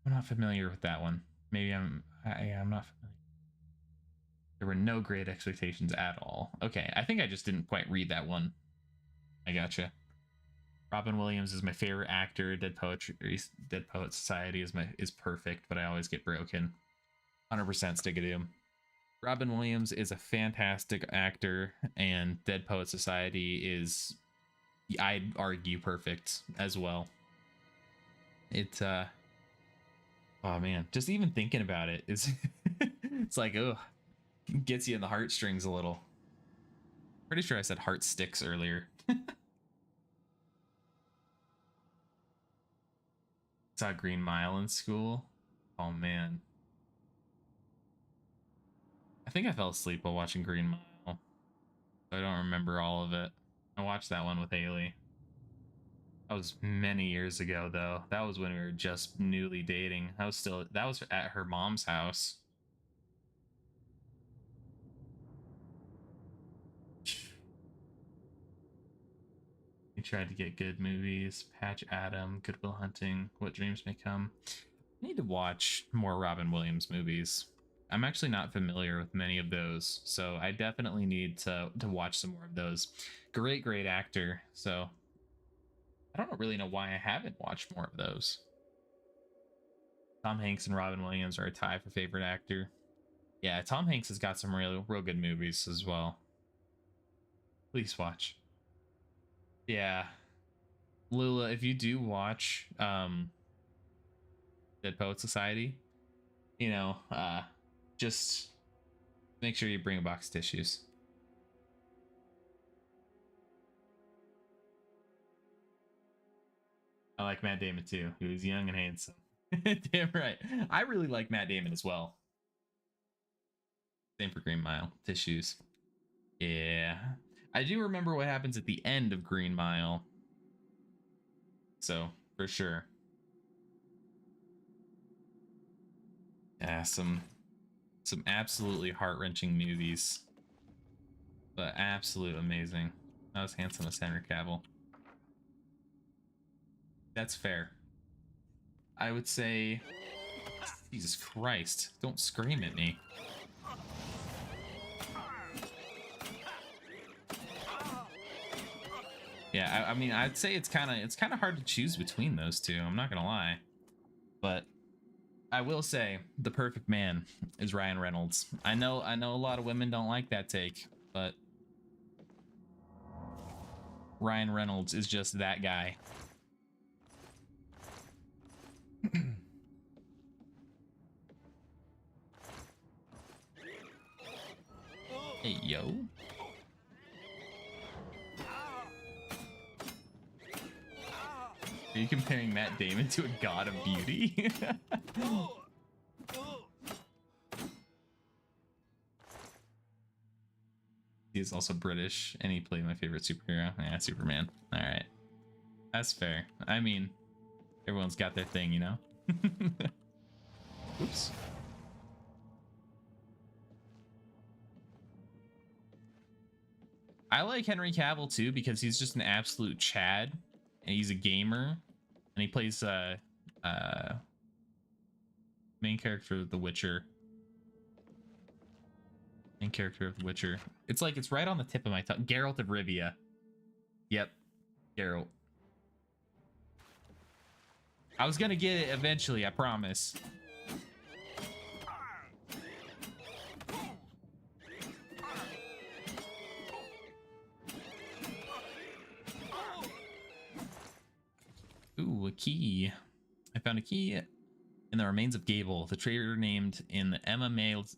I'm not familiar with that one. Maybe I'm not familiar. There were no great expectations at all. Okay, I think I just didn't quite read that one. I gotcha. Robin Williams is my favorite actor. Dead Poet Society is perfect, but I always get broken. 100% Stigadoom. Robin Williams is a fantastic actor, and Dead Poet Society is, I'd argue, perfect as well. Oh man, just even thinking about it is it's like, oh, gets you in the heartstrings a little. Pretty sure I said heart sticks earlier. Saw Green Mile in school. Oh man, I think I fell asleep while watching Green Mile. I don't remember all of it. I watched that one with Haley. That was many years ago though. That was when we were just newly dating. That was at her mom's house. We tried to get good movies. Patch Adam, Good Will Hunting, What Dreams May Come. I need to watch more Robin Williams movies. I'm actually not familiar with many of those, so I definitely need to watch some more of those. Great actor. So I don't really know why I haven't watched more of those. Tom Hanks and Robin Williams are a tie for favorite actor. Yeah, Tom Hanks has got some real good movies as well. Please watch. Yeah. Lula, if you do watch Dead Poet Society, just make sure you bring a box of tissues. I like Matt Damon too. He was young and handsome. Damn right. I really like Matt Damon as well. Same for Green Mile. Tissues. Yeah. I do remember what happens at the end of Green Mile. So, for sure. Yeah, some absolutely heart-wrenching movies. But absolute amazing. Not as handsome as Henry Cavill. That's fair. I would say... Jesus Christ. Don't scream at me. Yeah, I mean, I'd say it's kind of hard to choose between those two. I'm not gonna lie. But I will say the perfect man is Ryan Reynolds. I know a lot of women don't like that take, but Ryan Reynolds is just that guy. Hey, yo. Are you comparing Matt Damon to a god of beauty? He's also British, and he played my favorite superhero. Yeah, Superman. All right. That's fair. I mean, everyone's got their thing, you know? Oops. I like Henry Cavill too because he's just an absolute Chad, and he's a gamer, and he plays main character of The Witcher. Main character of The Witcher. It's like it's right on the tip of my tongue. Geralt of Rivia. Yep, Geralt. I was gonna get it eventually, I promise. Ooh, a key. I found a key in the remains of Gable, the traitor named in the Emma Mails.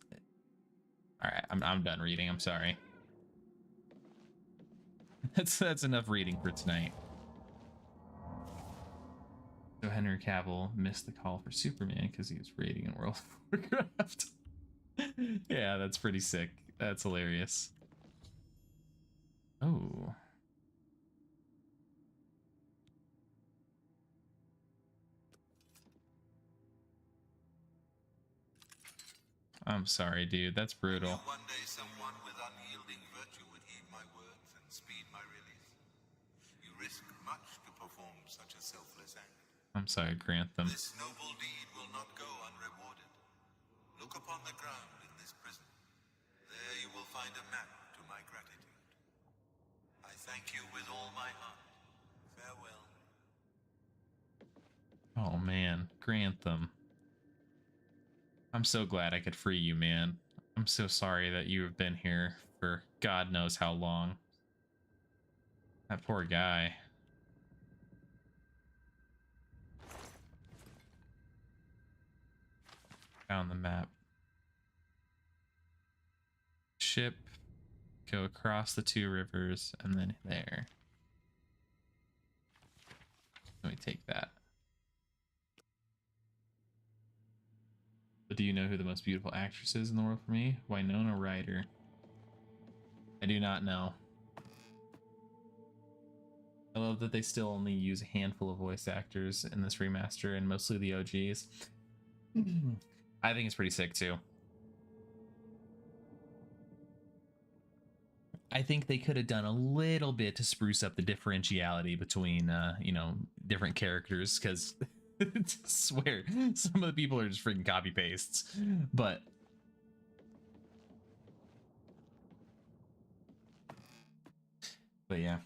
All right, I'm done reading. I'm sorry. That's enough reading for tonight. So Henry Cavill missed the call for Superman because he was raiding in World of Warcraft. Yeah, that's pretty sick. That's hilarious. Oh. I'm sorry, dude. That's brutal. One day someone with unyielding virtue would heed my words and speed my release. You risk much to perform such a selfless act. I'm sorry, Grantham. This noble deed will not go unrewarded. Look upon the ground in this prison. There you will find a map to my gratitude. I thank you with all my heart. Farewell. Oh man, Grantham. I'm so glad I could free you, man. I'm so sorry that you have been here for God knows how long. That poor guy. Found the map. Ship, go across the two rivers, and then there. Let me take that. But do you know who the most beautiful actress is in the world for me? Winona Ryder. I do not know. I love that they still only use a handful of voice actors in this remaster and mostly the OGs. I think it's pretty sick too. I think they could have done a little bit to spruce up the differentiality between, you know, different characters, because I swear some of the people are just freaking copy pastes. But yeah.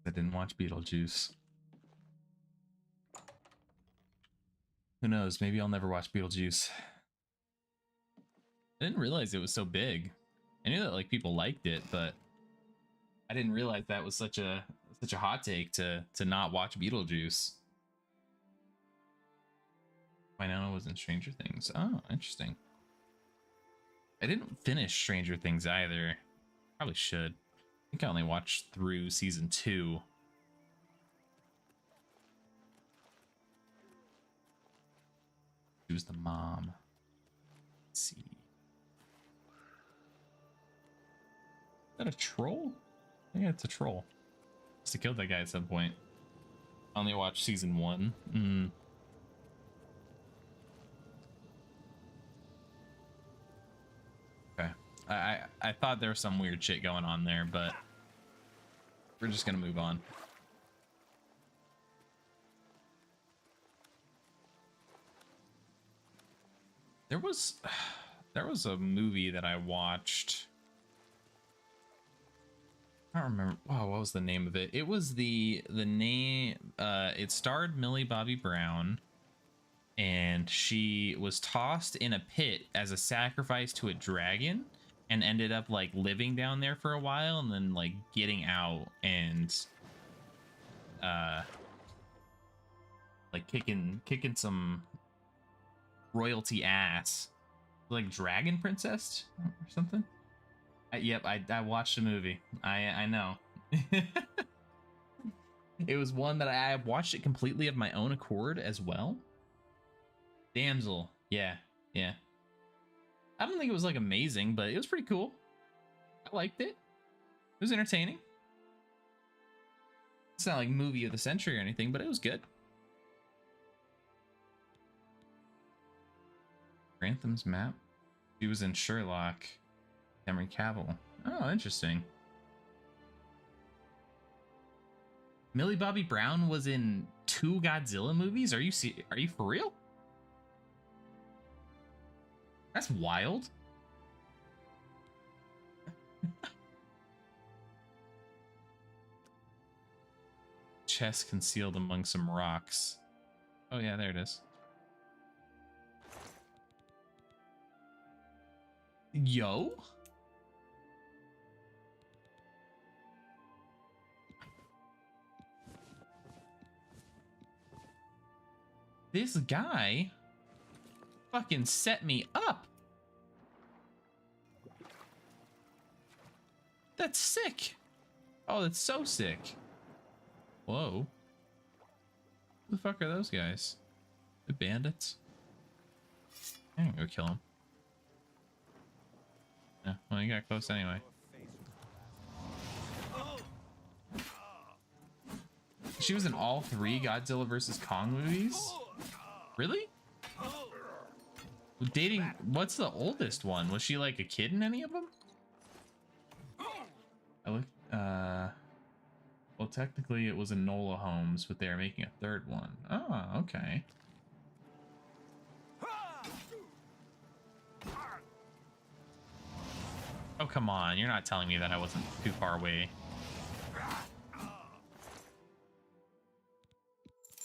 I didn't watch Beetlejuice. Who knows? Maybe I'll never watch Beetlejuice. I didn't realize it was so big. I knew that like people liked it, but I didn't realize that was such a hot take to not watch Beetlejuice. Winona was in Stranger Things. Oh, interesting. I didn't finish Stranger Things either. Probably should. I think I only watched through season 2. She was the mom. Let's see. Is that a troll? I think it's a troll. Must have killed that guy at some point. I only watched season 1. Okay. I thought there was some weird shit going on there, but we're just gonna move on. There was There was a movie that I watched. I don't remember. Wow, what was the name of it? It was the name. It starred Millie Bobby Brown, and she was tossed in a pit as a sacrifice to a dragon, and ended up like living down there for a while, and then like getting out and like kicking some royalty ass, like Dragon Princess or something. Yep, I watched the movie. I know. It was one that I watched it completely of my own accord as well. Damsel. Yeah, yeah. I don't think it was like amazing, but it was pretty cool. I liked it. It was entertaining. It's not like movie of the century or anything, but it was good. Grantham's map. He was in Sherlock. Henry Cavill. Oh, interesting. Millie Bobby Brown was in 2 Godzilla movies? Are you for real? That's wild. Chest concealed among some rocks. Oh yeah, there it is. Yo? This guy fucking set me up. That's sick. Oh, that's so sick. Whoa. Who the fuck are those guys? The bandits? I'm gonna go kill them. Yeah, well, you got close anyway. She was in all 3 Godzilla vs. Kong movies? Really? Dating, what's the oldest one? Was she like a kid in any of them? I look, well, technically it was Enola Holmes, but they're making a 3rd one. Oh, okay. Oh, come on. You're not telling me that I wasn't too far away.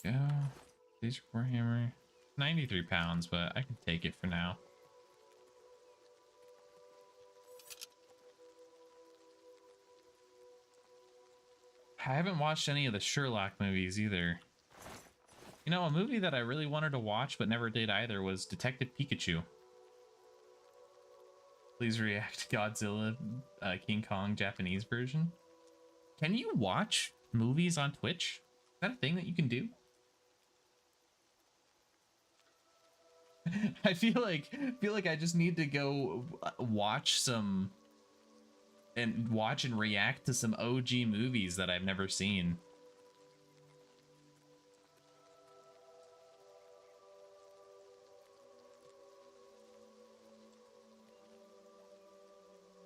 Yeah. These Warhammer. 93 pounds, but I can take it for now. I haven't watched any of the Sherlock movies either. You know, a movie that I really wanted to watch but never did either was Detective Pikachu. Please react to Godzilla, King Kong Japanese version. Can you watch movies on Twitch? Is that a thing that you can do? I feel like I just need to go watch some and react to some OG movies that I've never seen.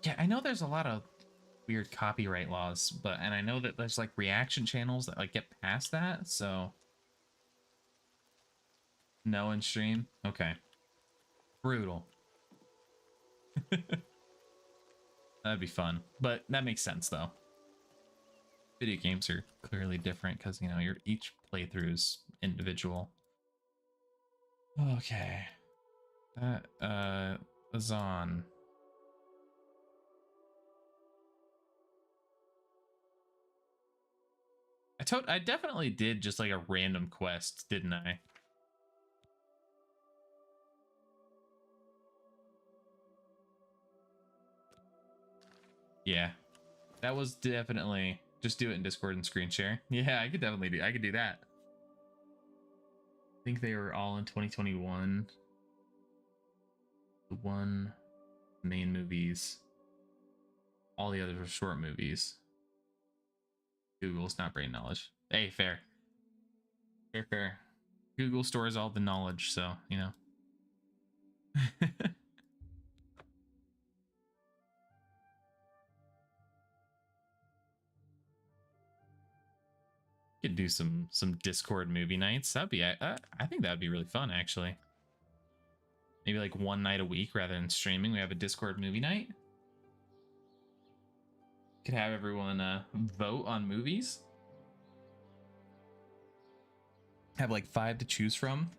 Yeah, I know there's a lot of weird copyright laws, and I know that there's like reaction channels that like get past that, so no in stream. Okay. Brutal. That'd be fun, but that makes sense though. Video games are clearly different because, you know, each playthrough is individual. Okay. That was on. I definitely did just like a random quest, didn't I? Yeah, that was definitely just do it in Discord and screen share. Yeah, I could do that. I think they were all in 2021. The one main movies. All the others were short movies. Google's not brain knowledge. Hey, fair. Fair. Google stores all the knowledge, so, you know. Could do some Discord movie nights. That'd be I think that'd be really fun, actually. Maybe like one night a week rather than streaming. We have a Discord movie night. Could have everyone vote on movies. Have like 5 to choose from.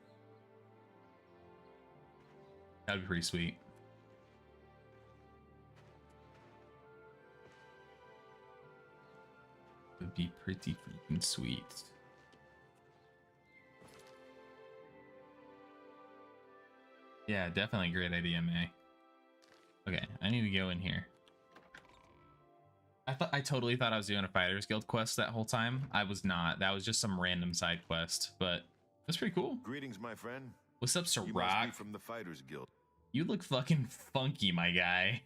That'd be pretty sweet. Would be pretty freaking sweet. Yeah, definitely a great idea, May. Okay, I need to go in here. I totally thought I was doing a Fighters Guild quest that whole time. I was not. That was just some random side quest, but that's pretty cool. Greetings, my friend. What's up, Sir You must be Rock? from the Fighters Guild. You look fucking funky, my guy.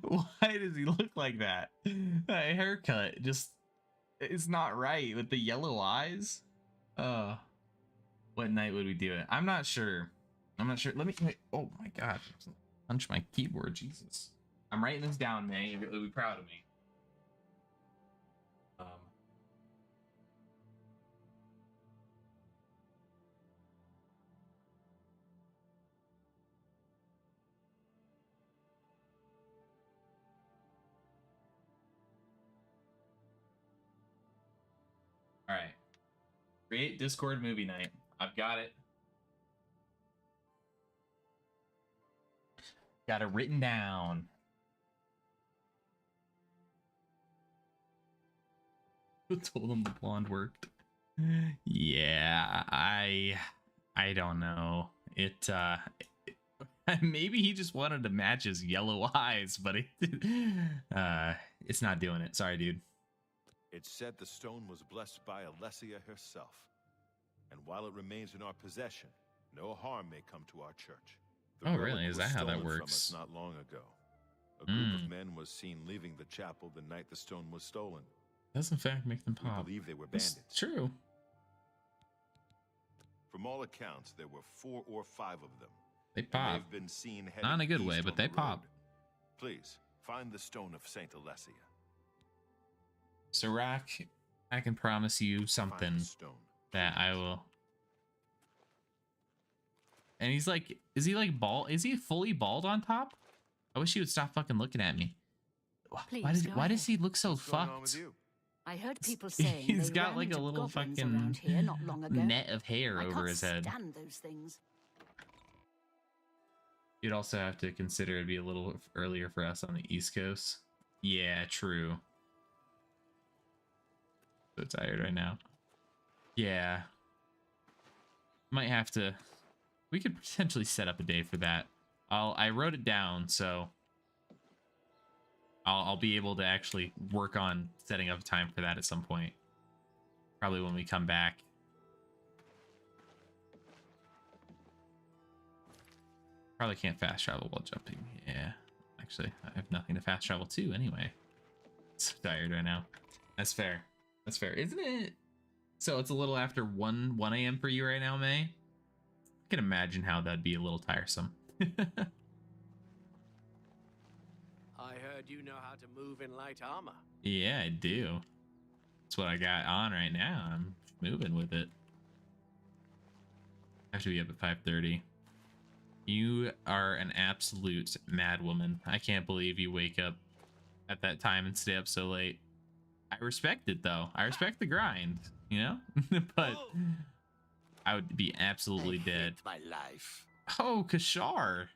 Why does he look like that? That haircut just is not right with the yellow eyes. What night would we do it? I'm not sure. I'm not sure. Let me wait. Oh my god. Punch my keyboard, Jesus. I'm writing this down, May. You'll be proud of me. All right. Create Discord movie night. I've got it. Got it written down. Who told him the blonde worked? Yeah, I don't know. It maybe he just wanted to match his yellow eyes, but it's not doing it. Sorry, dude. It's said the stone was blessed by Alessia herself. And while it remains in our possession, no harm may come to our church. The Oh, relic really? Is was that how that stolen from works? us not long ago. A group of men was seen leaving the chapel the night the stone was stolen. Does in fact make them We pop. believe they were It's bandits. true. From all accounts, there were 4 or 5 of them. They And pop. they've been seen heading Not in a good east way, but on they the pop. road. Please, find the stone of Saint Alessia. Sirac, I can promise you Find something the stone. that I will. And he's like, is he like bald? Is he fully bald on top? I wish he would stop fucking looking at me. Please, Why go does he look so What's going on with fucked? you? I heard people saying He's they got ran like a into little goblins fucking around here not long ago. net of hair I over can't his head. stand those things. You'd also have to consider it'd be a little earlier for us on the East Coast. Yeah, true. So tired right now. Yeah. Might have to. We could potentially set up a day for that. I wrote it down, so I'll be able to actually work on setting up time for that at some point. Probably when we come back. Probably can't fast travel while jumping. Yeah, actually, I have nothing to fast travel to anyway. So tired right now. That's fair. That's fair, isn't it? So it's a little after 1 a.m. for you right now, May. I can imagine how that'd be a little tiresome. I heard you know how to move in light armor. Yeah, I do. That's what I got on right now. I'm moving with it. I have to be up at 5:30. You are an absolute mad woman. I can't believe you wake up at that time and stay up so late. I respect it though. I respect the grind, you know? But I would be absolutely I dead. hate my life. Oh, Kashar.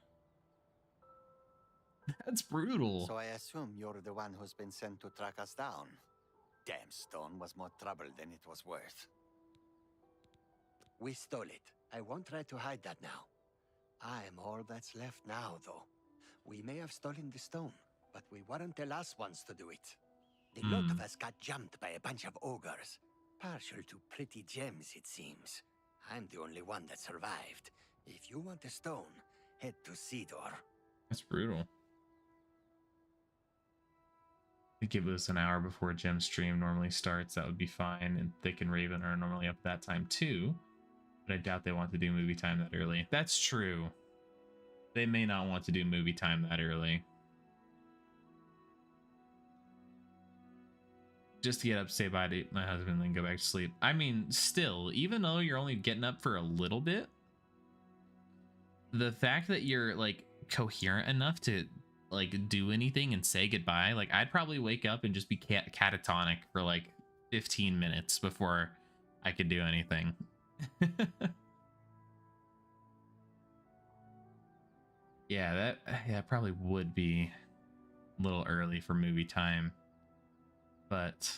That's brutal. So I assume you're the one who's been sent to track us down. Damn stone was more trouble than it was worth. We stole it. I won't try to hide that now. I am all that's left now, though. We may have stolen the stone, but we weren't the last ones to do it. The lot of us got jumped by a bunch of ogres. Partial to pretty gems, it seems. I'm the only one that survived. If you want a stone, head to Cedar. That's brutal. Give us an hour before Gem stream normally starts. That would be fine. And Thick and Raven are normally up that time too. But I doubt they want to do movie time that early. That's true. They may not want to do movie time that early. just to get up, say bye to my husband, and then go back to sleep. I mean, still, even though you're only getting up for a little bit, the fact that you're like coherent enough to like do anything and say goodbye, like I'd probably wake up and just be catatonic for like 15 minutes before I could do anything. Yeah, that probably would be a little early for movie time, but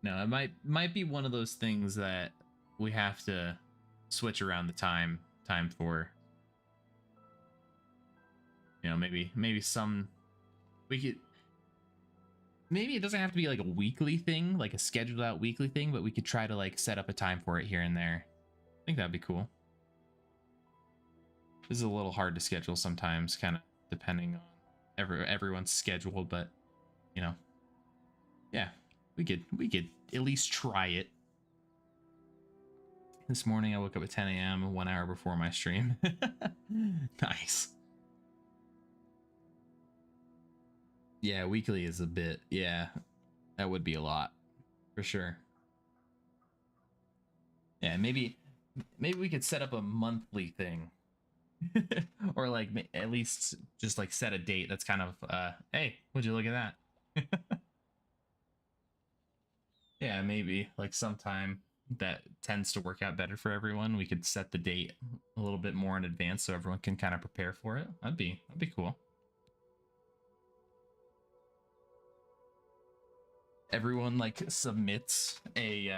no, it might be one of those things that we have to switch around the time for. You know, maybe some we could, maybe it doesn't have to be like a weekly thing, like a scheduled out weekly thing, but we could try to like set up a time for it here and there. I think that'd be cool. This is a little hard to schedule sometimes, kind of depending on everyone's schedule, but you know, yeah, we could at least try it. This morning I woke up at 10 a.m. 1 hour before my stream. Nice. Yeah, weekly is a bit, yeah, that would be a lot for sure. Yeah, maybe we could set up a monthly thing. Or like at least just like set a date that's kind of hey, would you look at that? Yeah, maybe like sometime that tends to work out better for everyone. We could set the date a little bit more in advance so everyone can kind of prepare for it. That'd be cool. Everyone like submits a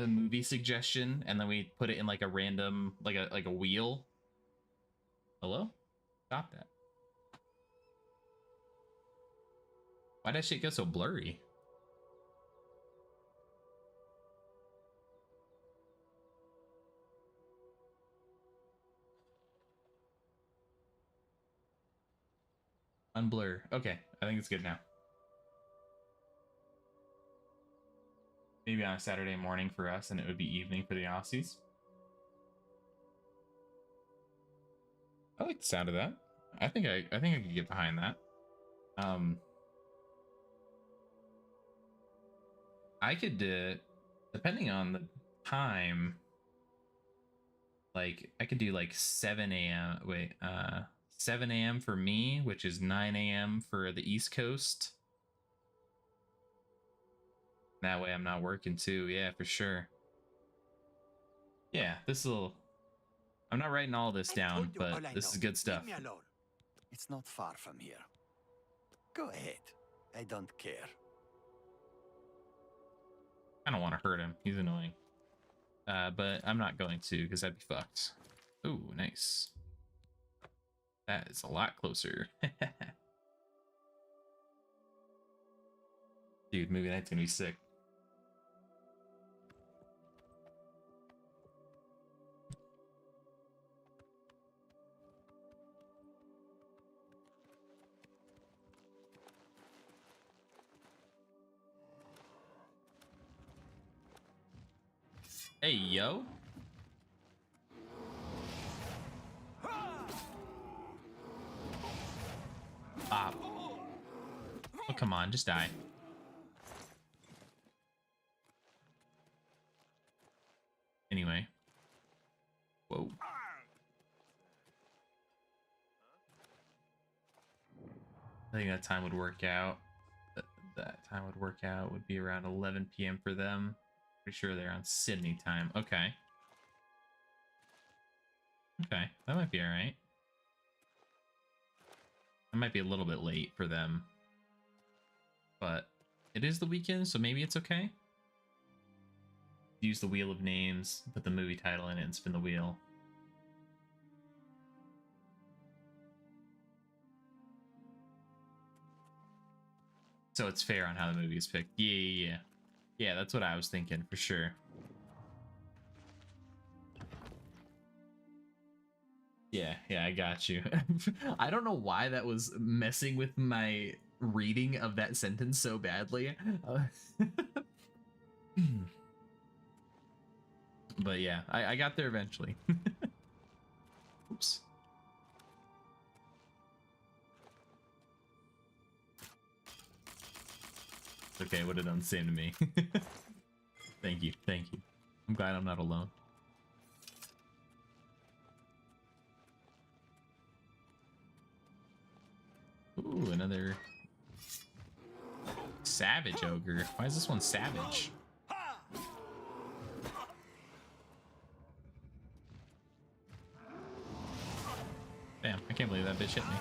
movie suggestion and then we put it in like a random like a wheel. Hello? Stop that. Why does shit get so blurry? Unblur. Okay, I think it's good now. Maybe on a Saturday morning for us, and it would be evening for the Aussies. I like the sound of that. I think I could get behind that. I could, depending on the time, like I could do like 7 a.m. Wait, 7 a.m. for me, which is 9 a.m. for the East Coast. That way I'm not working too. Yeah, for sure. Yeah, I'm not writing all this down, but this is good stuff. Leave me alone. It's not far from here. Go ahead. I don't care. I don't want to hurt him. He's annoying. But I'm not going to because I'd be fucked. Ooh, nice. That is a lot closer. Dude, movie night's gonna be sick. Hey, yo. Bop. Oh, come on, just die. Anyway. Whoa. I think that time would work out. That time would work out would be around 11 p.m. for them. Pretty sure they're on Sydney time. Okay. Okay, that might be all right. That might be a little bit late for them. But it is the weekend, so maybe it's okay. Use the wheel of names, put the movie title in it, and spin the wheel. So it's fair on how the movie is picked. Yeah. Yeah, that's what I was thinking, for sure. Yeah, I got you. I don't know why that was messing with my reading of that sentence so badly. But yeah, I got there eventually. Oops. Okay, it would have done the same to me. Thank you, thank you. I'm glad I'm not alone. Ooh, another savage ogre. Why is this one savage? Damn, I can't believe that bitch hit me.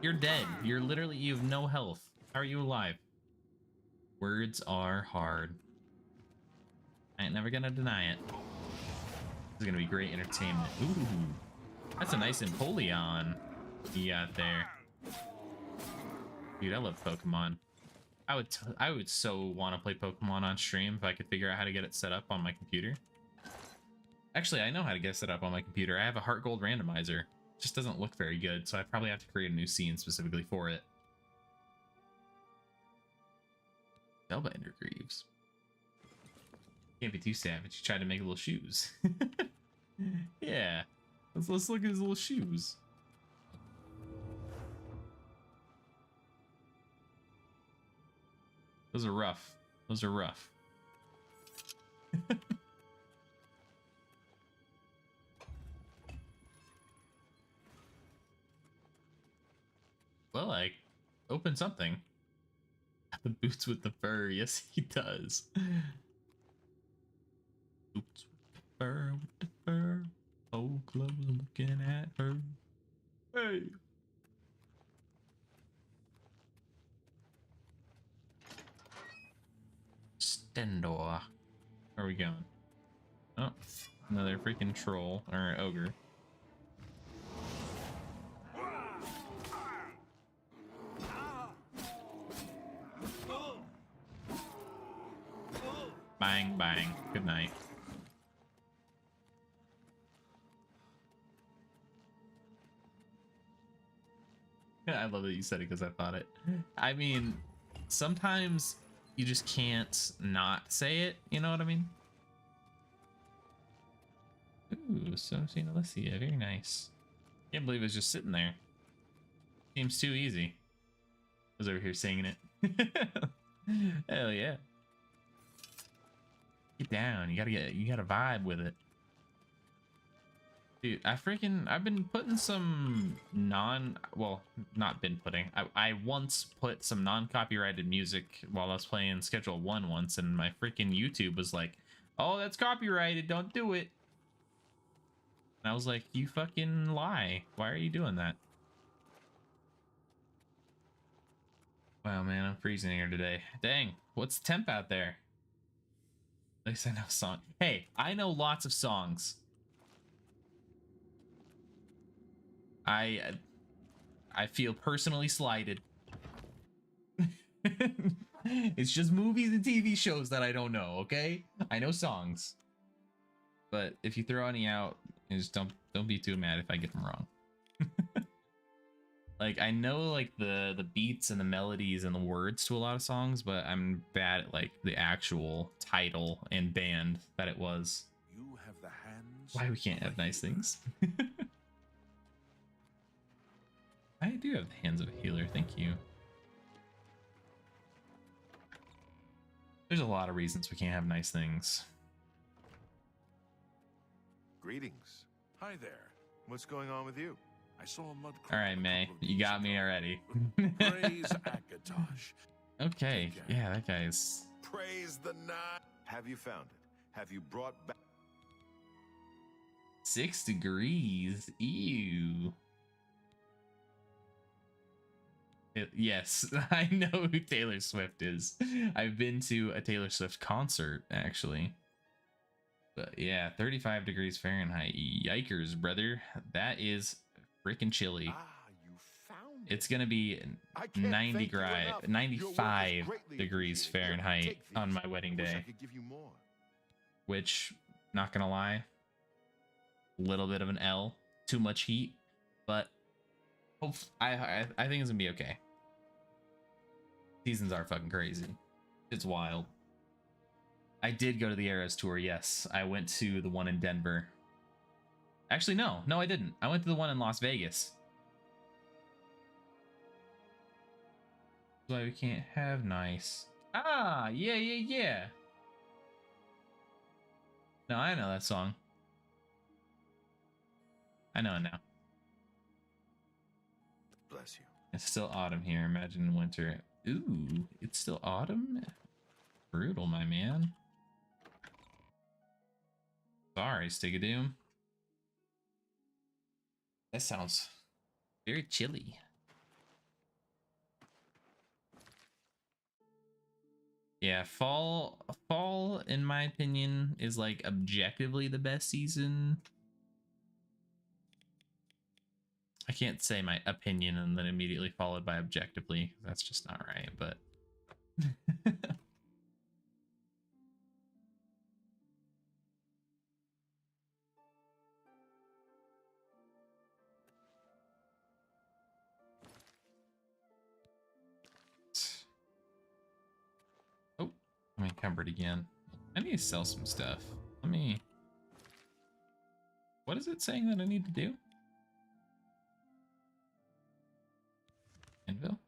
You're dead. You're literally, you have no health. How are you alive? Words are hard. I ain't never gonna deny it. This is gonna be great entertainment. Ooh, that's a nice Empoleon you got there. Dude, I love Pokemon. I would so want to play Pokemon on stream if I could figure out how to get it set up on my computer. Actually, I know how to get it set up on my computer. I have a Heart Gold randomizer. It just doesn't look very good, so I probably have to create a new scene specifically for it. Spellbinder Greaves. Can't be too savage. You tried to make little shoes. Yeah. Let's look at his little shoes. Those are rough. Those are rough. Well, I opened something. The boots with the fur. Yes, he does. Boots with the fur, with the fur. Old clothes looking at her. Hey. Stendor. Where are we going? Oh, another freaking troll or ogre. Bang, bang. Good night. I love that you said it because I thought it. I mean, sometimes you just can't not say it. You know what I mean? Ooh, so seen Alessia. Very nice. Can't believe it's just sitting there. Seems too easy. I was over here singing it. Hell yeah. Get down. You gotta vibe with it. Dude, I've been putting some not been putting. I once put some non-copyrighted music while I was playing Schedule 1 once, and my freaking YouTube was like, oh, that's copyrighted, don't do it. And I was like, you fucking lie. Why are you doing that? Wow, man, I'm freezing here today. Dang, what's the temp out there? At least I know a song. Hey, I know lots of songs. I feel personally slighted. It's just movies and TV shows that I don't know, okay? I know songs. But if you throw any out, just don't be too mad if I get them wrong. Like, I know like the beats and the melodies and the words to a lot of songs, but I'm bad at like the actual title and band that it was. You have the hands. Why we can't have nice things? I do have the hands of a healer, thank you. There's a lot of reasons we can't have nice things. Greetings. Hi there. What's going on with you? I saw a mud. All right, May, you got me already. Praise Akatosh. Okay, yeah, that guy's... Praise the night. Have you found it? Have you brought back? 6 degrees. Ew. Yes, I know who Taylor Swift is. I've been to a Taylor Swift concert, actually. But yeah, 35 degrees Fahrenheit. Yikers, brother. That is freaking chilly. You found it. It's gonna be 95 degrees Fahrenheit on my wedding day. I could give you more. Which, not gonna lie, a little bit of an L. Too much heat, but I think it's gonna be okay. Seasons are fucking crazy. It's wild. I did go to the Eras tour, yes. I went to the one in Denver. Actually, no, I didn't. I went to the one in Las Vegas. why we can't have nice. Ah, yeah, yeah, yeah. No, I know that song. I know it now. Bless you. It's still autumn here. Imagine winter. Ooh, it's still autumn? Brutal, my man. Sorry, Stigadoom. That sounds very chilly. Yeah, fall in my opinion is like objectively the best season. I can't say my opinion and then immediately followed by objectively. That's just not right, but oh, I'm encumbered again. I need to sell some stuff. Let me. What is it saying that I need to do? Anvil?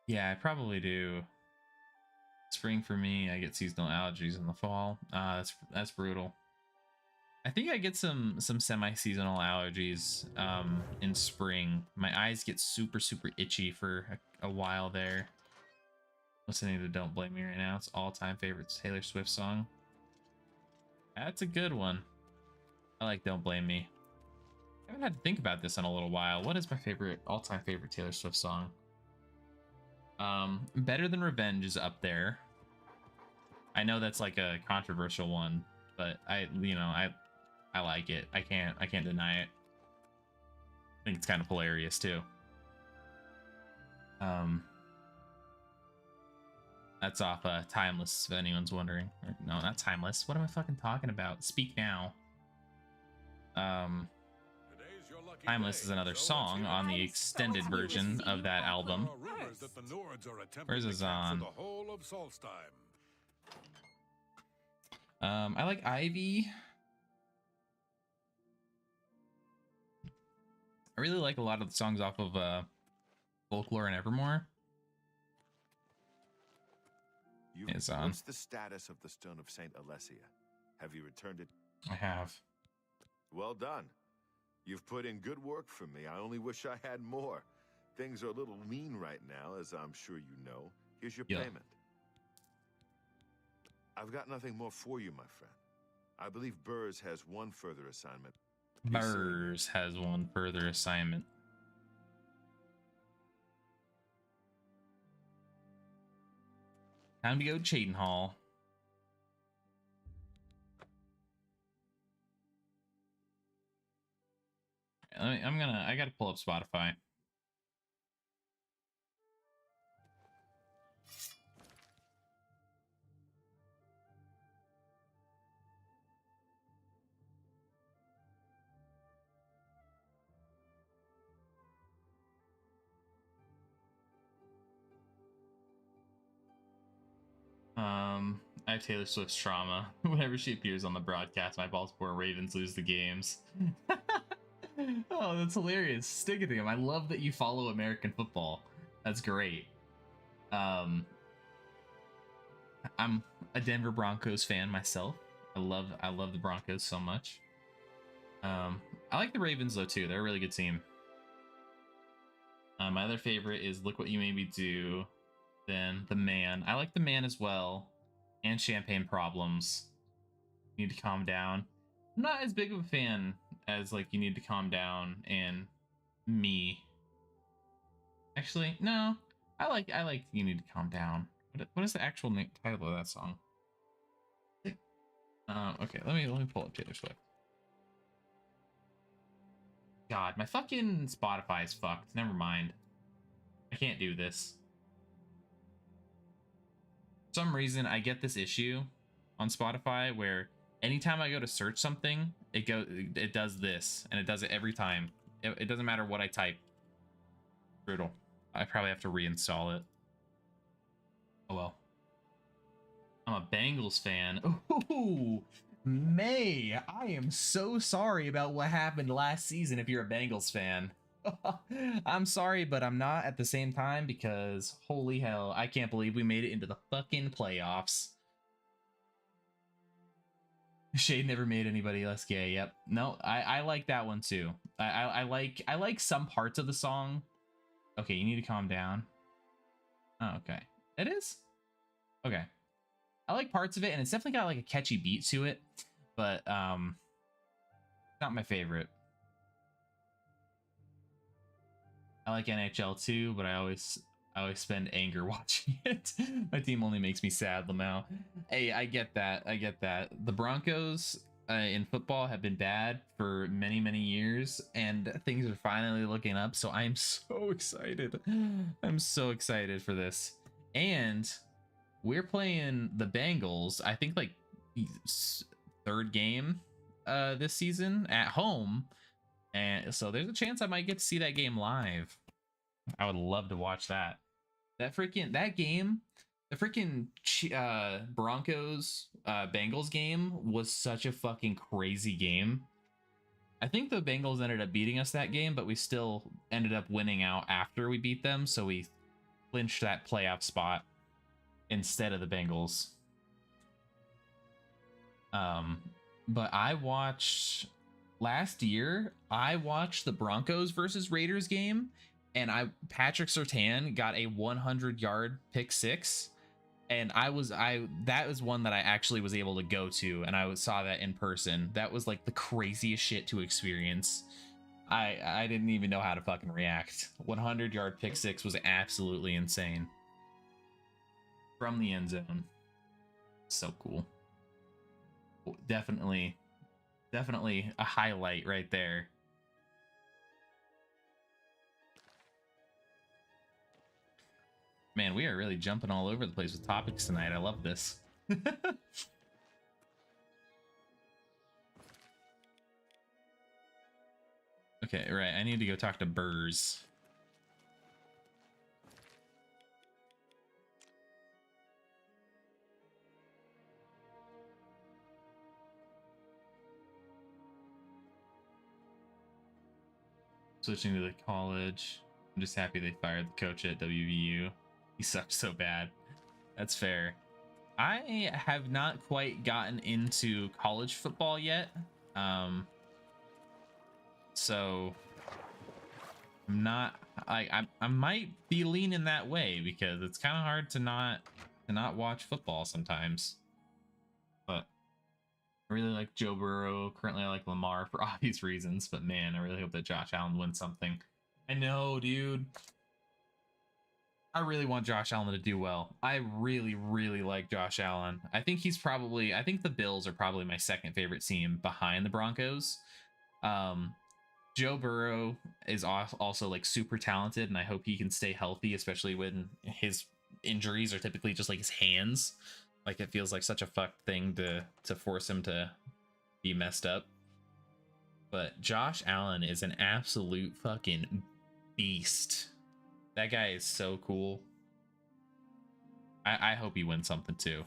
Yeah, I probably do. Spring for me, I get seasonal allergies in the fall. That's brutal. I think I get some semi-seasonal allergies in spring. My eyes get super itchy for a while there. Listening to Don't Blame Me right now. It's all-time favorite Taylor Swift song. That's a good one. I like Don't Blame Me. I haven't had to think about this in a little while. What is my all-time favorite Taylor Swift song? Better Than Revenge is up there. I know that's like a controversial one, but I like it. I can't deny it. I think it's kind of hilarious too. That's off Timeless, if anyone's wondering. Or, no, not Timeless. What am I fucking talking about? Speak Now. Timeless is another song on the extended version of that album. Where's his on? I like Ivy. I really like a lot of the songs off of Folklore and Evermore. It's on. What's the status of the Stone of Saint Alessia? Have you returned it? I have. Well done. You've put in good work for me. I only wish I had more. Things are a little lean right now, as I'm sure you know. Here's your payment. I've got nothing more for you, my friend. I believe Burrs has one further assignment. Burrs has one further assignment. Time to go to Chaden Hall. I gotta pull up Spotify. I have Taylor Swift's trauma. Whenever she appears on the broadcast, my Baltimore Ravens lose the games. Oh, that's hilarious. Stick it to him. I love that you follow American football. That's great. I'm a Denver Broncos fan myself. I love the Broncos so much. I like the Ravens though too. They're a really good team. My other favorite is Look What You Made Me Do. Then The Man. I like The Man as well. And Champagne Problems. You Need to Calm Down. I'm not as big of a fan as like You Need to Calm Down and Me. Actually, no. I like You Need to Calm Down. What is the actual title of that song? Okay, let me pull up Taylor Swift. God, my fucking Spotify is fucked. Never mind. I can't do this. For some reason, I get this issue on Spotify where anytime I go to search something, it does this, and it does it every time. It doesn't matter what I type. Brutal. I probably have to reinstall it. Oh well. I'm a Bengals fan. Ooh, May, I am so sorry about what happened last season if you're a Bengals fan. I'm sorry, but I'm not at the same time because holy hell, I can't believe we made it into the fucking playoffs. Shade never made anybody less gay. Yep. No, I like that one too. I like some parts of the song. Okay, you need to calm down. Oh, okay. It is? Okay. I like parts of it, and it's definitely got like a catchy beat to it, but not my favorite. I like NHL too, but I always spend anger watching it. My team only makes me sad, Lamau. Hey, I get that. I get that. The Broncos in football have been bad for many years, and things are finally looking up. So I'm so excited. I'm so excited for this. And we're playing the Bengals. I think like third game this season at home. And so there's a chance I might get to see that game live. I would love to watch that. That game, the freaking Broncos Bengals game was such a fucking crazy game. I think the Bengals ended up beating us that game, but we still ended up winning out after we beat them, so we clinched that playoff spot instead of the Bengals. But last year, I watched the Broncos versus Raiders game, and Patrick Surtain got a 100-yard pick six, and that was one that I actually was able to go to, and I saw that in person. That was like the craziest shit to experience. I didn't even know how to fucking react. 100-yard pick six was absolutely insane. From the end zone. So cool. Definitely a highlight right there. Man, we are really jumping all over the place with topics tonight. I love this. Okay, right. I need to go talk to Burrs. Switching to the college. I'm just happy they fired the coach at WVU. He sucked so bad. That's fair. I have not quite gotten into college football yet. So I'm not I might be leaning that way because it's kind of hard to not watch football sometimes. But I really like Joe Burrow. Currently I like Lamar for obvious reasons, but man, I really hope that Josh Allen wins something. I know, dude. I really want Josh Allen to do well. I really like Josh Allen. I think the Bills are probably my second favorite team behind the Broncos. Joe Burrow is also like super talented, and I hope he can stay healthy, especially when his injuries are typically just like his hands. Like it feels like such a fucked thing to force him to be messed up. But Josh Allen is an absolute fucking beast. That guy is so cool. I hope he wins something too.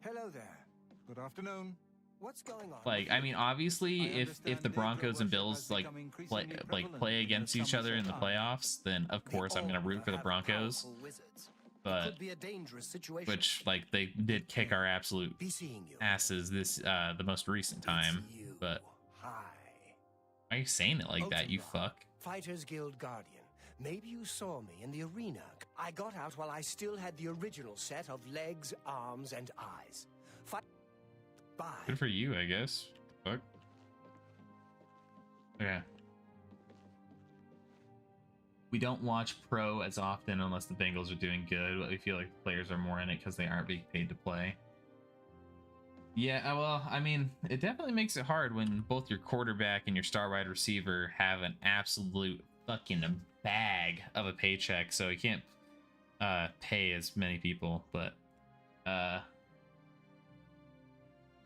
Hello there. Good afternoon. What's going on? Like, I mean, obviously, if the Broncos and Bills play against each other in the playoffs, then of course I'm gonna root for the Broncos. But which like they did kick our absolute asses this the most recent time. But why are you saying it like that, you fuck? Fighters Guild Guardian. Maybe you saw me in the arena. I got out while I still had the original set of legs, arms, and eyes. Bye. Good for you, I guess. Fuck. Okay. We don't watch pro as often unless the Bengals are doing good, but we feel like the players are more in it because they aren't being paid to play. Yeah, well, I mean, it definitely makes it hard when both your quarterback and your star wide receiver have an absolute fucking bag of a paycheck, so you can't pay as many people. But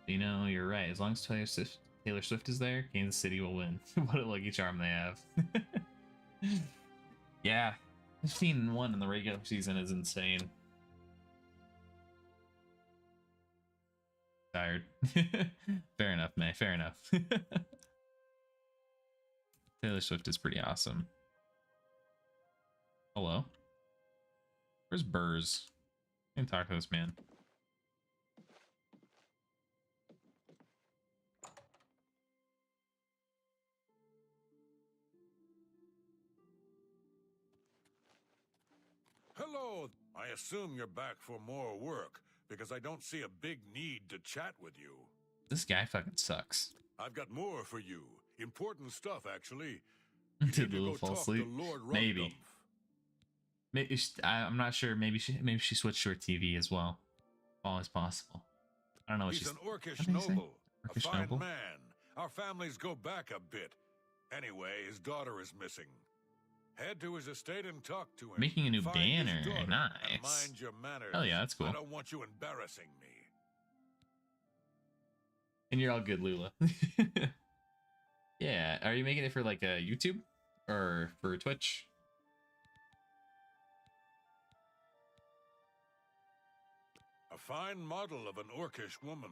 you know, you're right. As long as Taylor Swift is there, Kansas City will win. What a lucky charm they have. Yeah, 15-1 in the regular season is insane. Tired. Fair enough, May. Fair enough. Taylor Swift is pretty awesome. Hello? Where's Burrs? I can talk to this man. Hello. I assume you're back for more work, because I don't see a big need to chat with you. This guy fucking sucks. I've got more for you. Important stuff, actually. Did You Lulu go fall talk asleep? to Lord Maybe. Rugdumph. Maybe I'm not sure. Maybe she switched to her TV as well. Always possible. I don't know what He's she's. an Orcish what did he say? noble. A Orcish fine noble? man. Our families go back a bit. Anyway, his daughter is missing. Head to his estate and talk to him. Making a new Find his banner. daughter, and Nice. mind your manners. Hell yeah, that's cool. I don't want you embarrassing me. And you're all good, Lula. Yeah. Are you making it for like a YouTube or for Twitch? A fine model of an Orcish woman.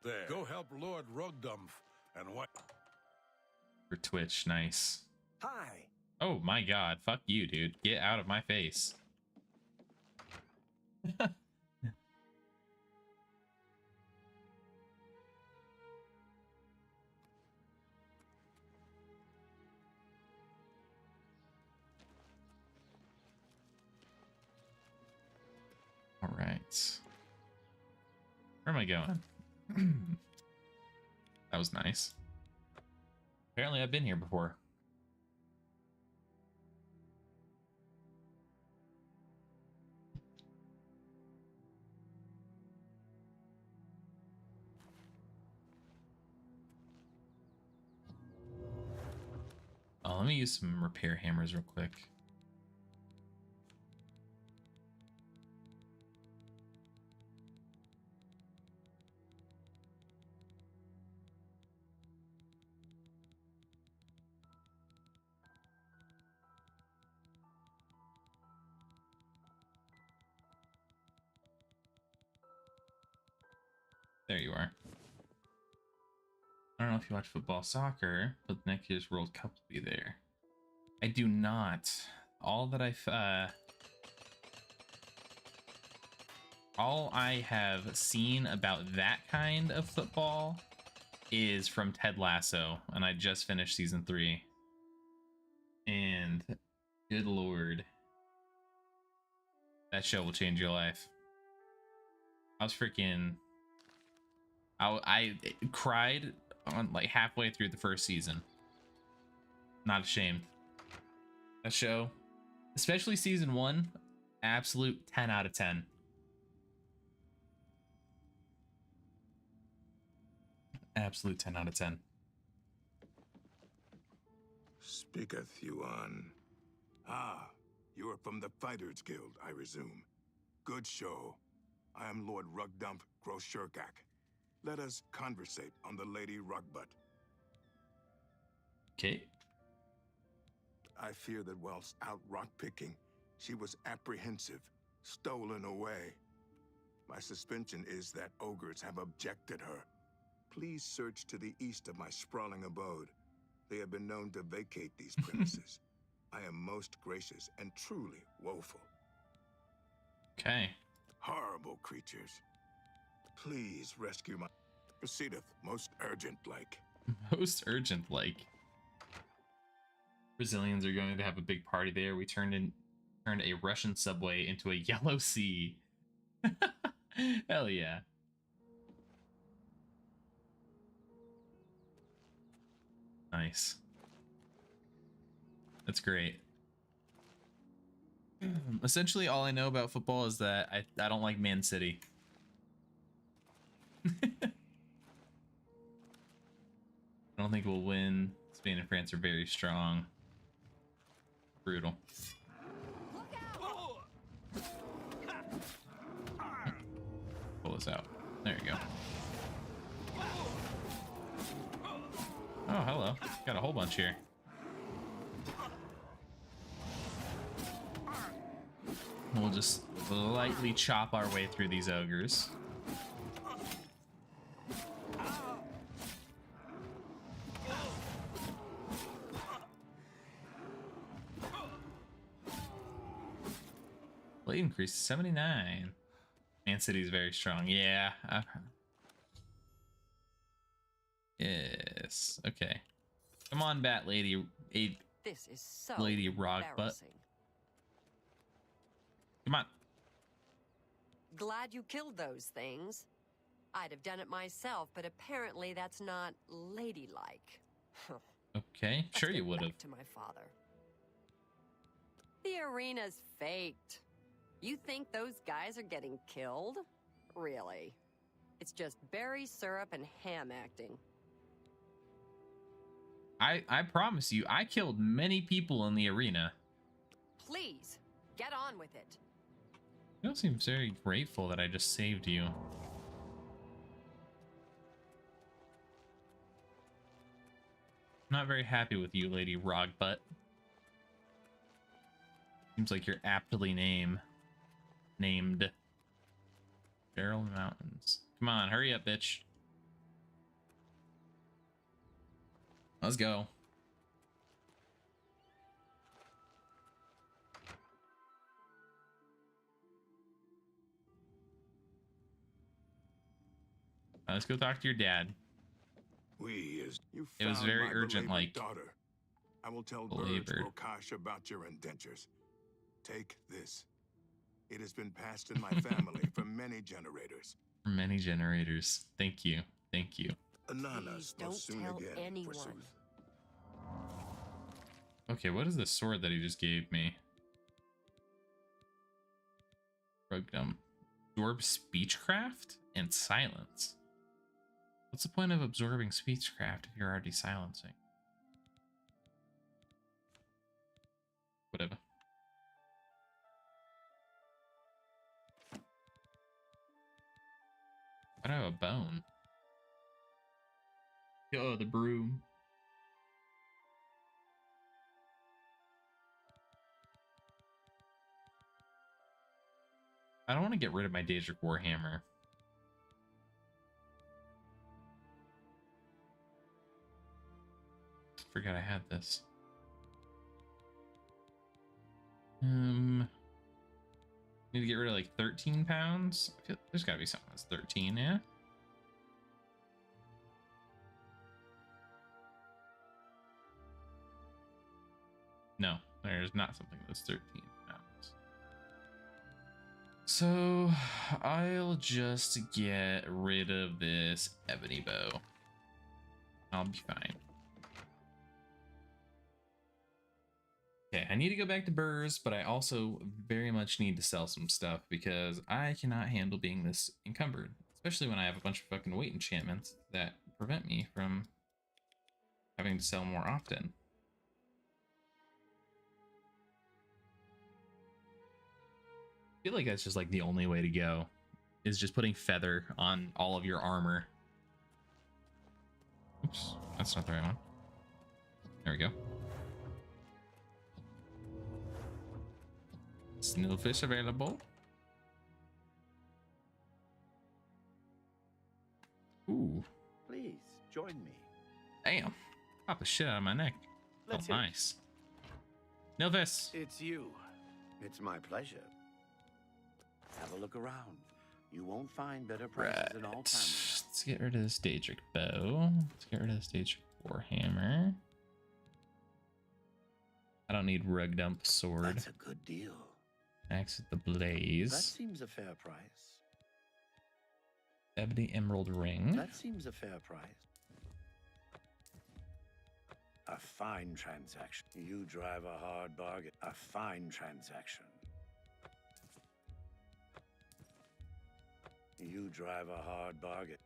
There. Go help Lord Rugdumph and what? For Twitch, nice. Hi. Oh my god, fuck you, dude. Get out of my face. All right. Where am I going? That was nice. Apparently I've been here before. Oh, let me use some repair hammers real quick. There you are. I don't know if you watch football, soccer, but next year's World Cup will be there. I do not. All I have seen about that kind of football is from Ted Lasso, and I just finished season 3. And good lord, that show will change your life. I was freaking. I cried on like halfway through the first season. Not ashamed. That show, especially season 1, absolute 10 out of 10. Absolute 10 out of 10. Speaketh Yuan. Ah, you are from the Fighters Guild, I resume. Good show. I am Lord Rugdumph Groshurkak. Let us conversate on the Lady Rugbutt. Okay. I fear that whilst out rock-picking, she was apprehensive, stolen away. My suspicion is that ogres have abjected her. Please search to the east of my sprawling abode. They have been known to vacate these premises. I am most gracious and truly woeful. Okay. Horrible creatures. Please rescue my... Proceedeth most urgent-like. Most urgent, like. Brazilians are going to have a big party there. We turned a Russian subway into a yellow sea. Hell yeah. Nice. That's great. Essentially, all I know about football is that I don't like Man City. I don't think we'll win. Spain and France are very strong. Brutal. Pull this out. There you go. Oh, hello. Got a whole bunch here. We'll just lightly chop our way through these ogres. Blade increase 79. Man City's very strong. Yeah. Yes. Okay. Come on, Bat Lady. This is so Lady Rock Butt. embarrassing. Come on. Glad you killed those things. I'd have done it myself, but apparently that's not ladylike. Okay. Sure Let's you get would have. back to my father. The arena's faked. You think those guys are getting killed? Really? It's just berry syrup and ham acting. I promise you, I killed many people in the arena. Please, get on with it. You don't seem very grateful that I just saved you. Not very happy with you, Lady Rogbutt. Seems like you're aptly named. Barrel Mountains. Come on, hurry up, bitch. Let's go. Let's go talk to your dad. You It was found very my urgent, belabored like, daughter. I will tell belabored. Burge Rokash about your indentures. Take this. It has been passed in my family for many generators. For many generators. Thank you. Thank you. Ananas will Don't soon tell again, anyone. forsooth. Okay, what is the sword that he just gave me? Absorb speechcraft and silence. What's the point of absorbing speechcraft if you're already silencing? Whatever. I don't have a bone. Oh, the broom. I don't want to get rid of my Daedric Warhammer. Forgot I had this. Need to get rid of like 13 pounds. I feel there's gotta be something that's 13, yeah? No, there's not something that's 13 pounds. So I'll just get rid of this ebony bow. I'll be fine. Okay, I need to go back to Burrs, but I also very much need to sell some stuff because I cannot handle being this encumbered, especially when I have a bunch of fucking weight enchantments that prevent me from having to sell more often. I feel like that's just like the only way to go, is just putting feather on all of your armor. Oops, that's not the right one. There we go. Snillfish available. Ooh. Please join me. Damn. Pop the shit out of my neck. Let's Oh, hit it. nice. Nilvis. It's you. It's my pleasure. Have a look around. You won't find better prices Right. in all time. Let's get rid of this Daedric bow. Let's get rid of this Daedric warhammer. I don't need rug dump sword. That's a good deal. Max with the blaze. That seems a fair price. Ebony emerald ring. That seems a fair price. A fine transaction. You drive a hard bargain. A fine transaction. You drive a hard bargain.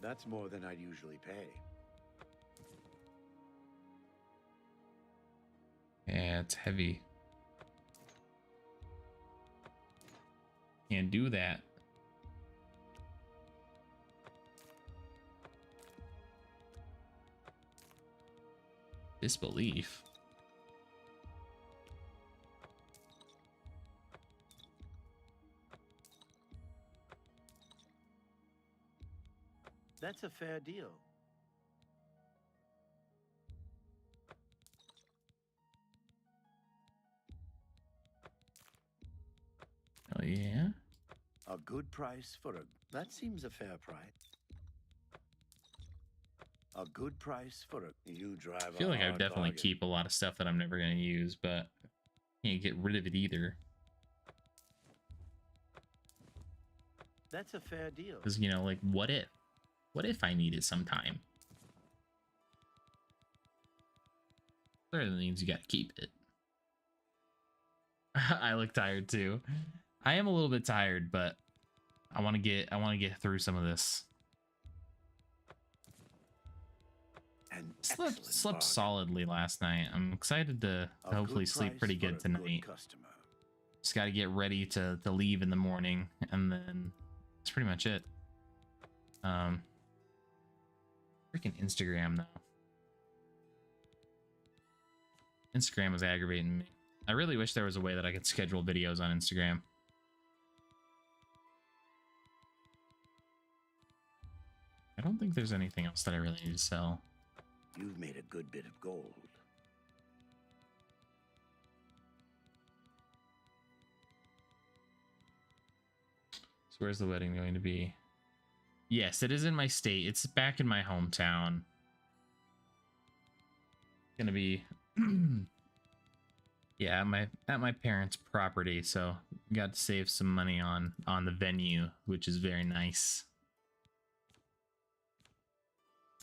That's more than I'd usually pay. Yeah, it's heavy. Can't do that. Disbelief. That's a fair deal. Oh yeah. A good price for a... That seems a fair price. A good price for a... You drive I feel like I would definitely keep a lot of stuff that I'm never going to use, but can't get rid of it either. That's a fair deal. Because, you know, like, what if? What if I need it sometime? Certainly means you got to keep it. I look tired too. I am a little bit tired, but I want to get through some of this. Slept solidly last night. I'm excited to hopefully sleep pretty good tonight. Just got to get ready to leave in the morning, and then that's pretty much it. Freaking Instagram though. Instagram was aggravating me. I really wish there was a way that I could schedule videos on Instagram. I don't think there's anything else that I really need to sell. You've made a good bit of gold. So where's the wedding going to be? Yes, it is in my state. It's back in my hometown. Gonna be yeah, at my parents' property, so got to save some money on the venue, which is very nice.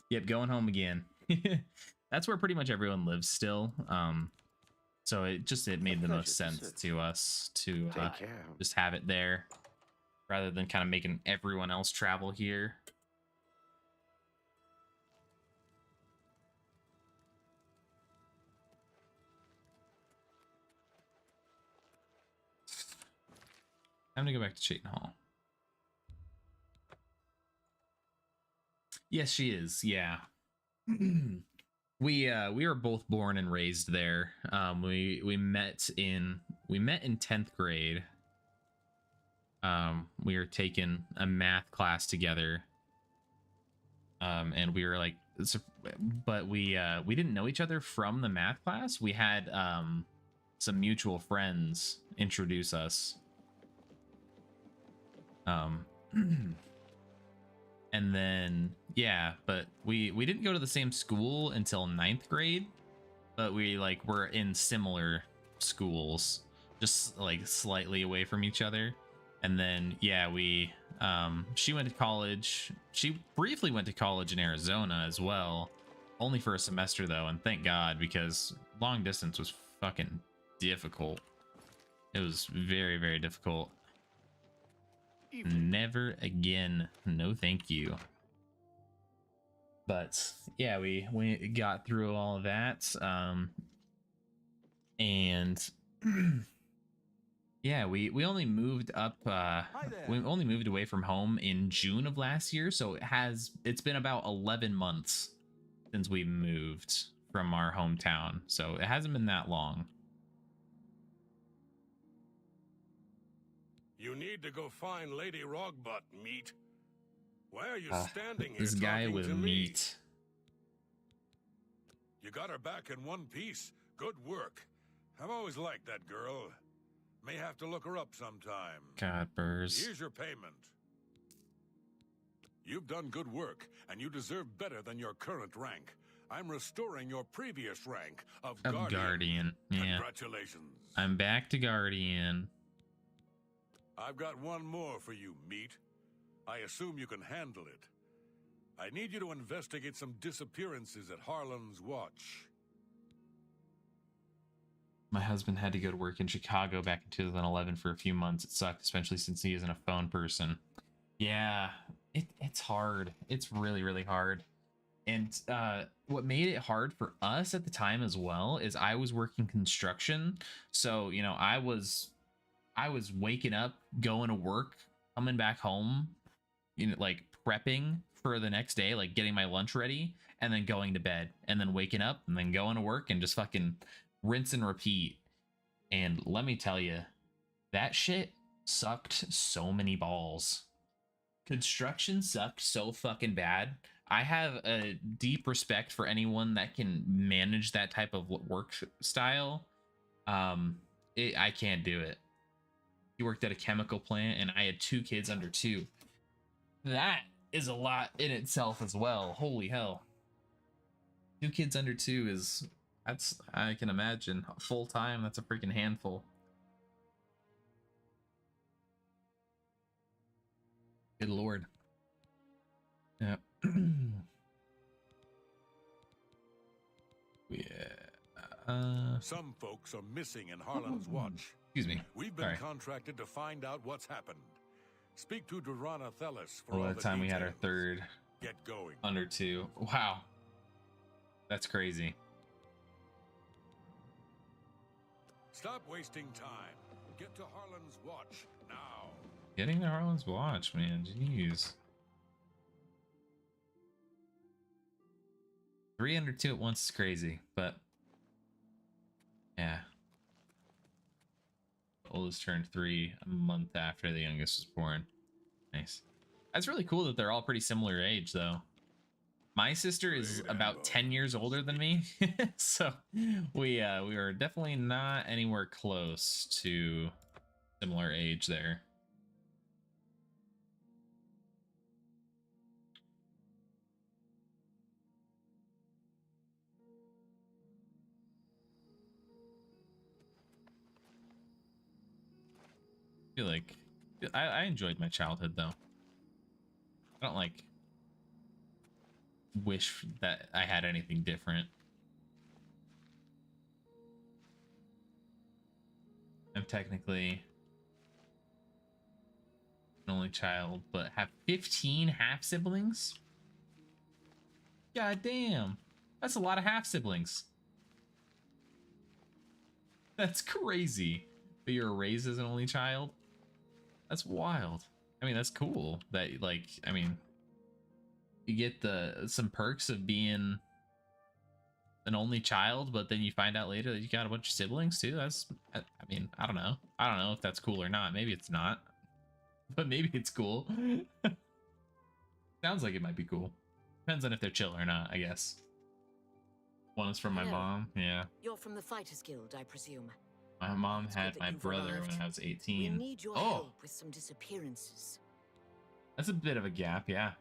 Yep, going home again. That's where pretty much everyone lives still. So it made the most sense to us to just have it there rather than kind of making everyone else travel here. Time to go back to Chayton Hall. Yes, she is. Yeah. We were both born and raised there. We met in 10th grade. We were taking a math class together. And we were like, but we didn't know each other from the math class. We had some mutual friends introduce us. And then yeah, but we didn't go to the same school until 9th grade, but we like were in similar schools, just like slightly away from each other. And then yeah, we she went to college. She briefly went to college in Arizona as well, only for a semester though, and thank God, because long distance was fucking difficult. It was very, very difficult. Never again. No thank you. But yeah, we got through all of that. And yeah, we only moved up we only moved away from home in June of last year, so it's been about 11 months since we moved from our hometown. So it hasn't been that long. You need to go find Lady Rogbutt, meat. Why are you standing here This guy talking with to me? meat. You got her back in one piece. Good work. I've always liked that girl. May have to look her up sometime. God, Burrs. Here's your payment. You've done good work, and you deserve better than your current rank. I'm restoring your previous rank of Guardian. Yeah. Congratulations. I'm back to Guardian. I've got one more for you, meat. I assume you can handle it. I need you to investigate some disappearances at Harlan's Watch. My husband had to go to work in Chicago back in 2011 for a few months. It sucked, especially since he isn't a phone person. Yeah, it's hard. It's really, really hard. And what made it hard for us at the time as well is I was working construction. So, you know, I was waking up, going to work, coming back home, you know, like prepping for the next day, like getting my lunch ready, and then going to bed, and then waking up, and then going to work, and just fucking rinse and repeat. And let me tell you, that shit sucked so many balls. Construction sucked so fucking bad. I have a deep respect for anyone that can manage that type of work style. I can't do it. He worked at a chemical plant, and I had 2 kids under 2. That is a lot in itself as well. Holy hell. 2 kids under 2 is, that's, I can imagine, full time. That's a freaking handful. Good lord. Yeah. Some folks are missing in Harlan's watch. Excuse me. We've been Sorry. contracted to find out what's happened. Speak to Durana Thelis for Well, all by the the time we had our details. 3rd Get going. under 2. Wow. That's crazy. Stop wasting time. Get to Harlan's watch now. Getting to Harlan's watch, man. Jeez. 3 under 2 at once is crazy, but yeah. The oldest turned 3 a month after the youngest was born. Nice. That's really cool that they're all pretty similar age, though. My sister is about 10 years older than me, so we are definitely not anywhere close to similar age there. I feel like I enjoyed my childhood, though. I don't like wish that I had anything different. I'm technically an only child, but have 15 half siblings. God damn, that's a lot of half siblings. That's crazy. But you're raised as an only child. That's wild. I mean, that's cool. That, like, I mean, you get some perks of being an only child, but then you find out later that you got a bunch of siblings too. That's, I mean, I don't know. I don't know if that's cool or not. Maybe it's not, but maybe it's cool. Sounds like it might be cool. Depends on if they're chill or not, I guess. One is from my mom. Yeah. You're from the Fighters Guild, I presume. My mom It's had good that my you've brother arrived. when I was We 18. need your Oh, help with some disappearances. that's a bit of a gap, yeah.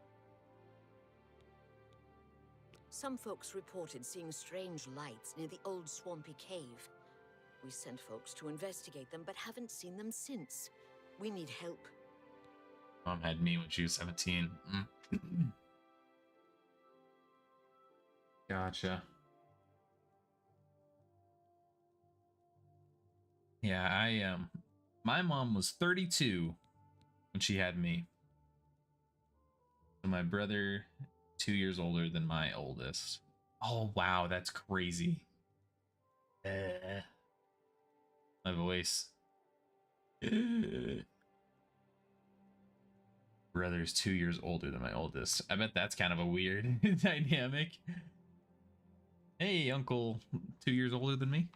Some folks reported seeing strange lights near the old swampy cave. We sent folks to investigate them, but haven't seen them since. We need help. Mom had me when she was 17. Gotcha. Yeah, my mom was 32 when she had me. So my brother, 2 years older than my oldest. Oh wow, that's crazy. My voice. Brother's 2 years older than my oldest. I bet that's kind of a weird dynamic. Hey, uncle, 2 years older than me.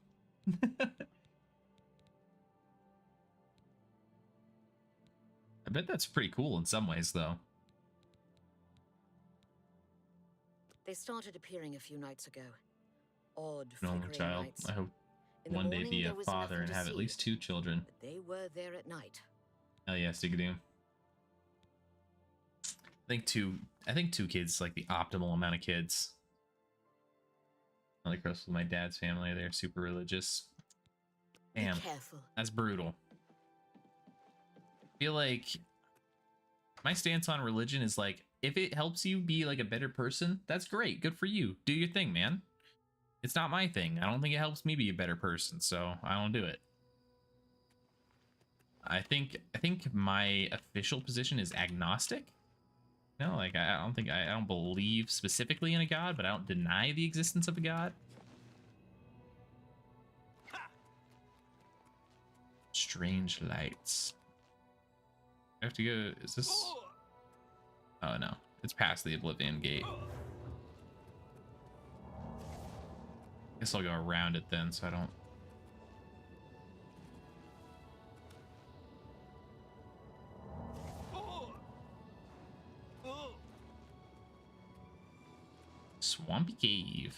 I bet that's pretty cool in some ways, though. They started appearing a few nights ago. Odd, An only flickering child. lights. I hope In the one day morning, be a there was father nothing and to have at see, least 2 children. but they were there at night. Hell yeah, Stigadoom. I think two kids is like the optimal amount of kids. I like close with my dad's family. They're super religious. Damn, Be careful. that's brutal. I feel like my stance on religion is like, if it helps you be like a better person, that's great. Good for you. Do your thing, man. It's not my thing. I don't think it helps me be a better person, so I don't do it. I think my official position is agnostic. No, like I don't believe specifically in a god, but I don't deny the existence of a god. Strange lights. I have to go. Is this? Oh no, it's past the Oblivion Gate. Guess I'll go around it then, so I don't. Swampy Cave.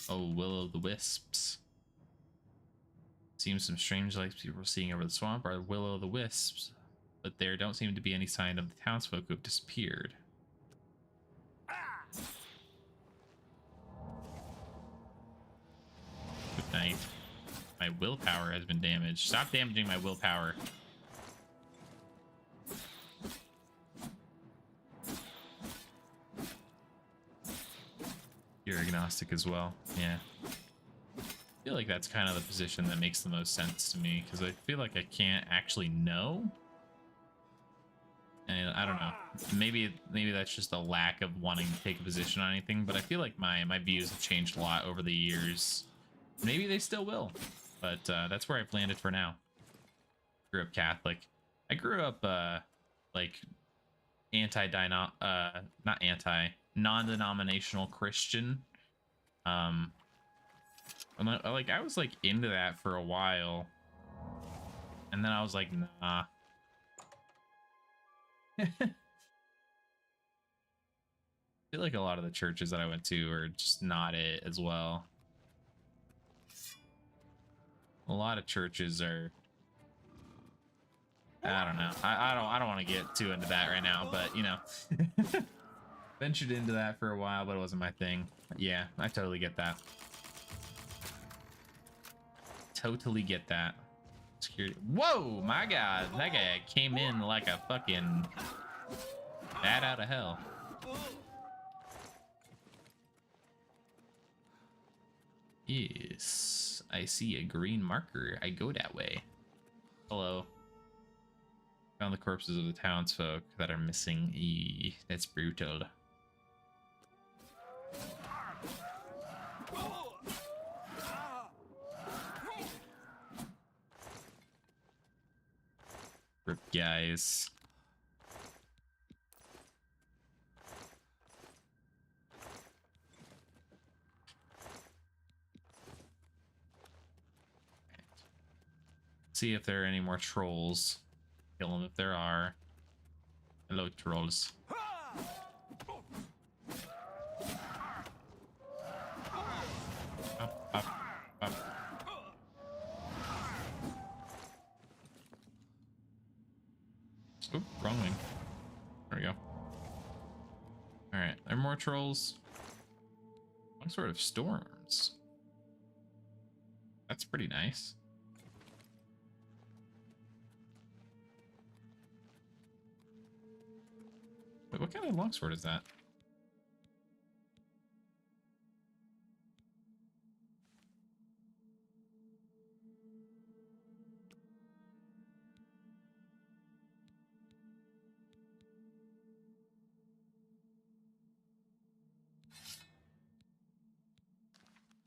Oh, Will-o' the Wisps. Seems some strange lights people are seeing over the swamp are will-o'-the-wisps, but there don't seem to be any sign of the townsfolk who have disappeared. Good night. My willpower has been damaged. Stop damaging my willpower. You're agnostic as well. Yeah. I feel like that's kind of the position that makes the most sense to me, because I feel like I can't actually know. And I don't know. Maybe that's just a lack of wanting to take a position on anything, but I feel like my views have changed a lot over the years. Maybe they still will, but that's where I've landed for now. Grew up Catholic. I grew up like non-denominational Christian. I was like into that for a while, and then I was like, nah. I feel like a lot of the churches that I went to are just not it as well. A lot of churches are, I don't know. I don't want to get too into that right now, but you know, ventured into that for a while, but it wasn't my thing. Yeah, I totally get that. Totally get that. Security. Whoa, my God, that guy came in like a fucking bat out of hell. Yes, I see a green marker. I go that way. Hello. Found the corpses of the townsfolk that are missing. Eee, that's brutal. Rip, guys. See if there are any more trolls. Kill them if there are. Hello, trolls. Up, up, up. Oop, wrong wing. There we go. Alright, there are more trolls. What sort of storms? That's pretty nice. Wait, what kind of longsword is that?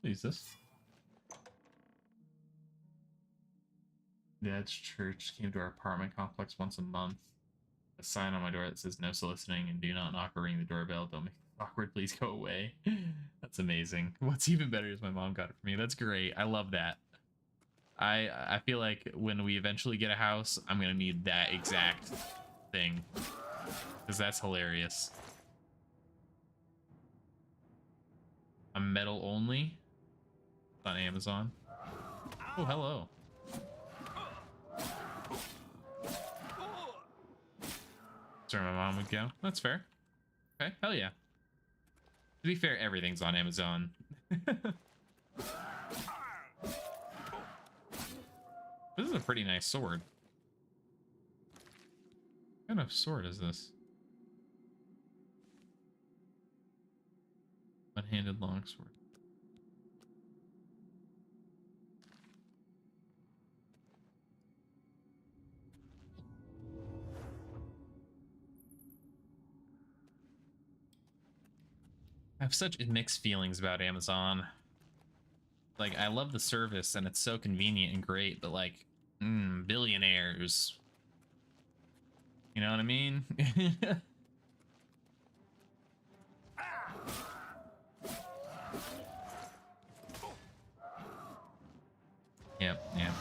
What is this? Dad's church came to our apartment complex once a month. A sign on my door that says no soliciting and do not knock or ring the doorbell. Don't make it awkward, please go away. That's amazing. What's even better is my mom got it for me. That's great. I love that. I feel like when we eventually get a house, I'm gonna need that exact thing, because that's hilarious. A metal only on Amazon. Oh, hello. That's where my mom would go. That's fair. Okay, hell yeah. To be fair, everything's on Amazon. This is a pretty nice sword. What kind of sword is this? One-handed longsword. I have such mixed feelings about Amazon. Like, I love the service and it's so convenient and great, but like, billionaires. You know what I mean? Yep, yep.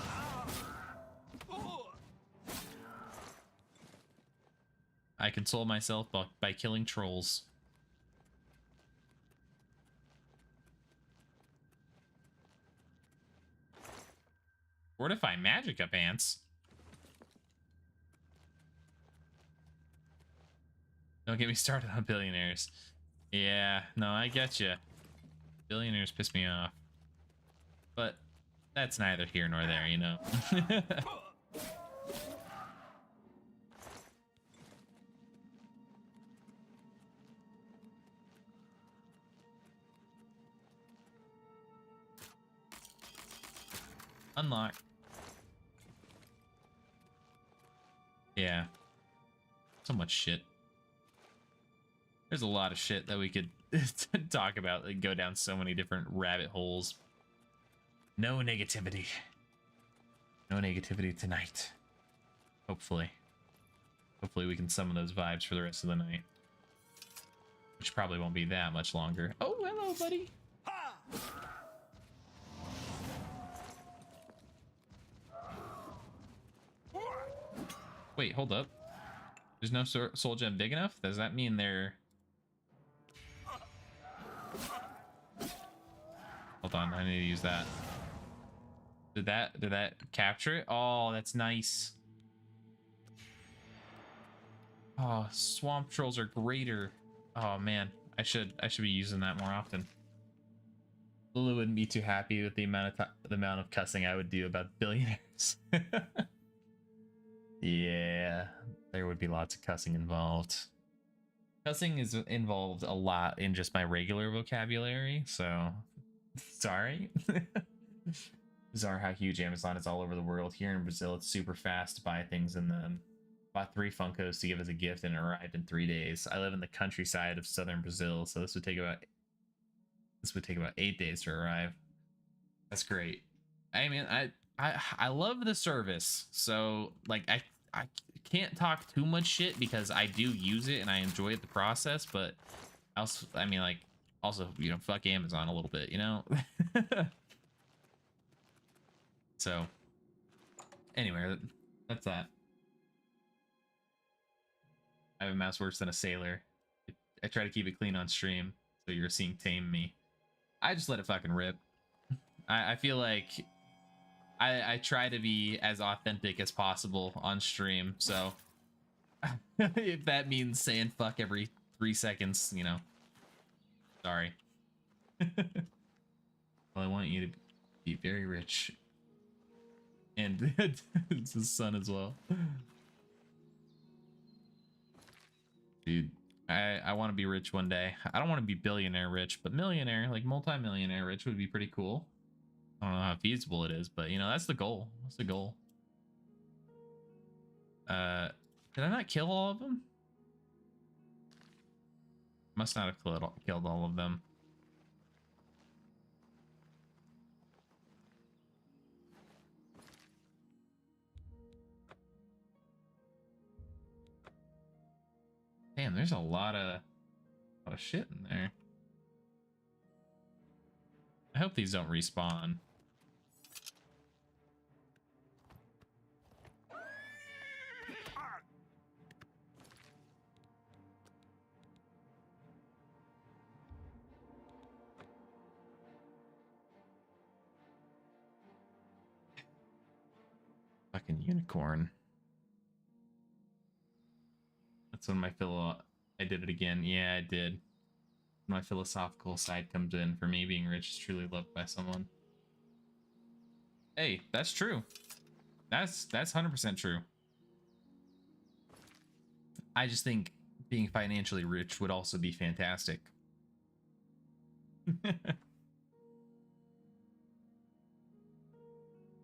I console myself by killing trolls. Fortify Magica pants. Don't get me started on billionaires. Yeah, no, I get you. Billionaires piss me off. But that's neither here nor there, you know. Unlock. Yeah. So much shit. There's a lot of shit that we could talk about and go down so many different rabbit holes. No negativity. No negativity tonight. Hopefully. Hopefully we can summon those vibes for the rest of the night. Which probably won't be that much longer. Oh, hello, buddy. Wait, hold up. There's no soul gem big enough? Does that mean they're... Hold on, I need to use that. Did that capture it? Oh, that's nice. Oh, swamp trolls are greater. Oh man, I should be using that more often. Lulu wouldn't be too happy with the amount of cussing I would do about billionaires. Yeah, there would be lots of cussing involved. Cussing is involved a lot in just my regular vocabulary, so sorry. Bizarre how huge Amazon is all over the world. Here in Brazil, it's super fast to buy things, and then bought 3 Funkos to give as a gift, and it arrived in 3 days. I live in the countryside of southern Brazil, so this would take about 8 days to arrive. That's great. I mean, I love the service, so like I can't talk too much shit because I do use it and I enjoy the process, but also, I mean, like, also, you know, fuck Amazon a little bit, you know. So anyway, that's that. I have a mouse worse than a sailor. I try to keep it clean on stream, so you're seeing tame me. I just let it fucking rip. I feel like I try to be as authentic as possible on stream, so if that means saying fuck every 3 seconds, you know, sorry. Well, I want you to be very rich. And it's his son as well. Dude, I want to be rich one day. I don't want to be billionaire rich, but millionaire, like multi-millionaire rich would be pretty cool. I don't know how feasible it is, but you know, that's the goal. That's the goal. Did I not kill all of them? Must not have killed all of them. Damn, there's a lot of shit in there. I hope these don't respawn. Fucking unicorn. That's when my I did it again. Yeah, I did. My philosophical side comes in. For me, being rich is truly loved by someone. Hey, that's true. That's 100% true. I just think being financially rich would also be fantastic.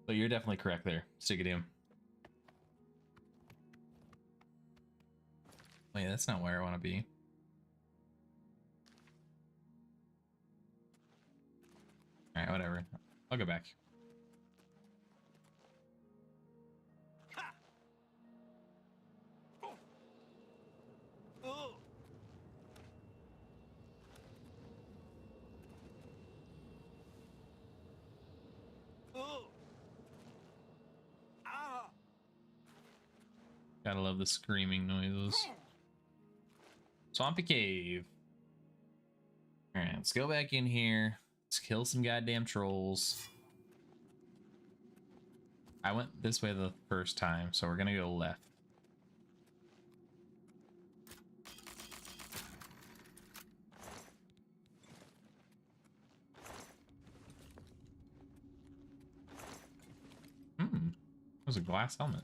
But you're definitely correct there. Stigadoom. Wait, that's not where I want to be. Alright, whatever. I'll go back. Gotta love the screaming noises. Swampy Cave. Alright, let's go back in here. Let's kill some goddamn trolls. I went this way the first time, so we're gonna go left. There's a glass helmet.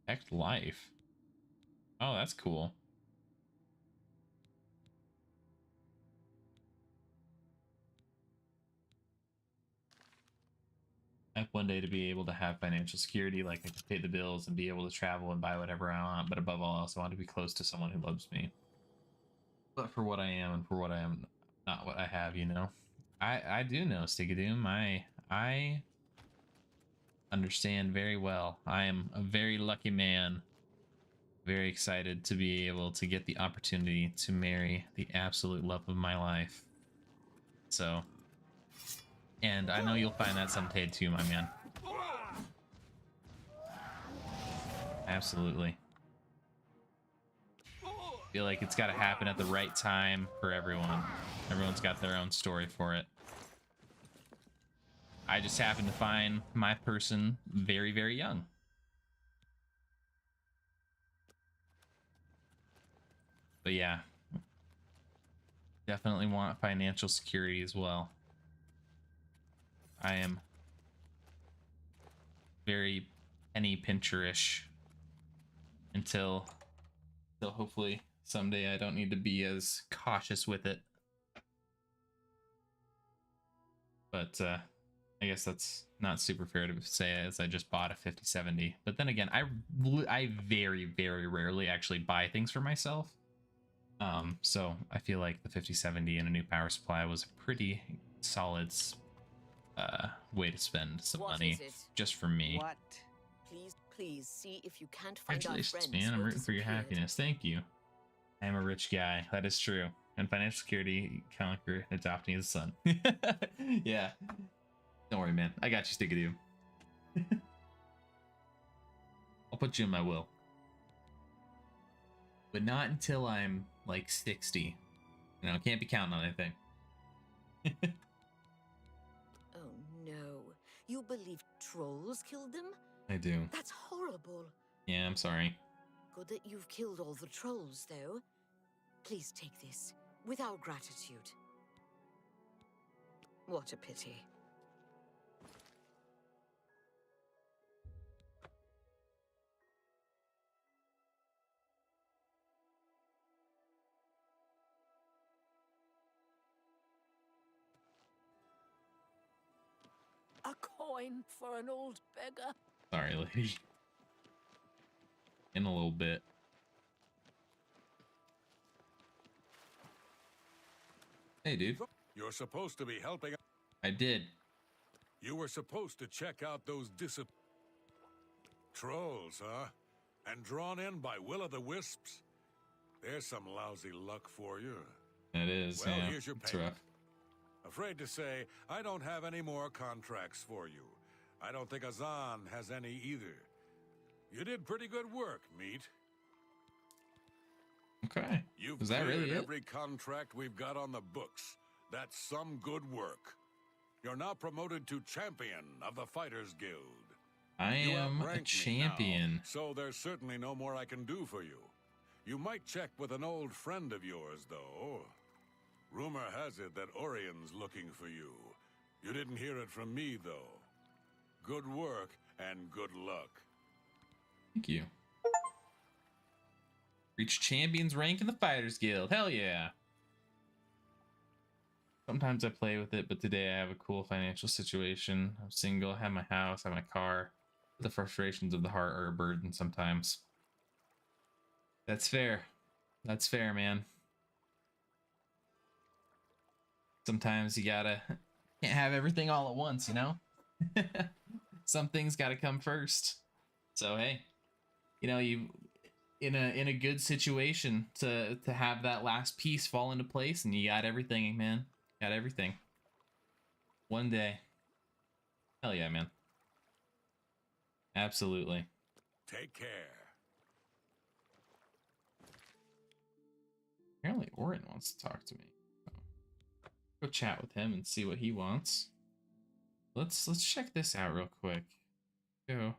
Protect life. Oh, that's cool. Like one day to be able to have financial security, like I could pay the bills and be able to travel and buy whatever I want, but above all else, I want to be close to someone who loves me. But for what I am and for what I am, not what I have, you know. I do know, Stigadoom. I understand very well. I am a very lucky man. Very excited to be able to get the opportunity to marry the absolute love of my life. So, and I know you'll find that someday too, my man. Absolutely. Feel like it's got to happen at the right time for everyone. Everyone's got their own story for it. I just happened to find my person very, very young. But yeah, definitely want financial security as well. I am very penny pincher-ish until hopefully someday I don't need to be as cautious with it. But I guess that's not super fair to say, as I just bought a 5070. But then again, I very, very rarely actually buy things for myself. So I feel like the 5070 and a new power supply was a pretty solid way to spend some money just for me. What? Please see if you can't find our Congratulations, friends man. who I'm have rooting for your disappeared. happiness. Thank you. I am a rich guy. That is true. And financial security, conquer, adopting his son. Yeah. Don't worry, man. I got you, Stickadoo. I'll put you in my will. But not until I'm like 60. You know, can't be counting on anything. Oh no. You believe trolls killed them? I do. That's horrible. Yeah, I'm sorry. Good that you've killed all the trolls, though. Please take this, with our gratitude. What a pity. A coin for an old beggar. Sorry, lady. In a little bit. Hey, dude. You're supposed to be helping. I did. You were supposed to check out those trolls, huh? And drawn in by will-o'-the-wisps? There's some lousy luck for you. It is, well, yeah. here's your It's payment. rough. Afraid to say, I don't have any more contracts for you. I don't think Azan has any either. You did pretty good work, Meat. Okay. You've Was that cleared really it? every contract we've got on the books. That's some good work. You're now promoted to champion of the Fighters Guild. I You am a outranked me champion. now, so there's certainly no more I can do for you. You might check with an old friend of yours, though. Rumor has it that Orion's looking for you. You didn't hear it from me, though. Good work and good luck. Thank you. Reach champion's rank in the Fighters Guild. Hell yeah. Sometimes I play with it, but today I have a cool financial situation. I'm single, I have my house, I have my car. The frustrations of the heart are a burden sometimes. That's fair. That's fair, man. Sometimes you can't have everything all at once, you know? Some things gotta come first. So hey, you know, you in a good situation to have that last piece fall into place, and you got everything, man. Got everything. One day. Hell yeah, man. Absolutely. Take care. Apparently Orin wants to talk to me. Go chat with him and see what he wants. Let's check this out real quick. Go.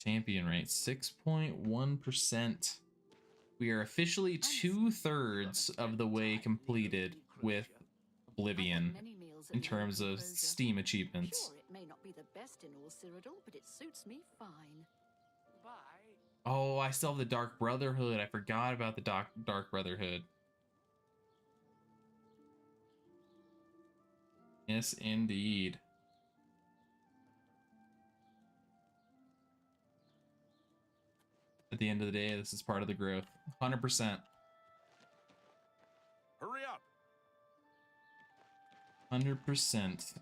Champion rate 6.1%. We are officially 2/3 of the way completed with Oblivion in terms of Steam achievements. Sure, it may not be the best in all Cyrodiil, but it suits me fine. Oh, I still have the Dark Brotherhood. I forgot about the Dark Brotherhood. Yes, indeed. At the end of the day, this is part of the growth. 100%. Hurry up! 100%.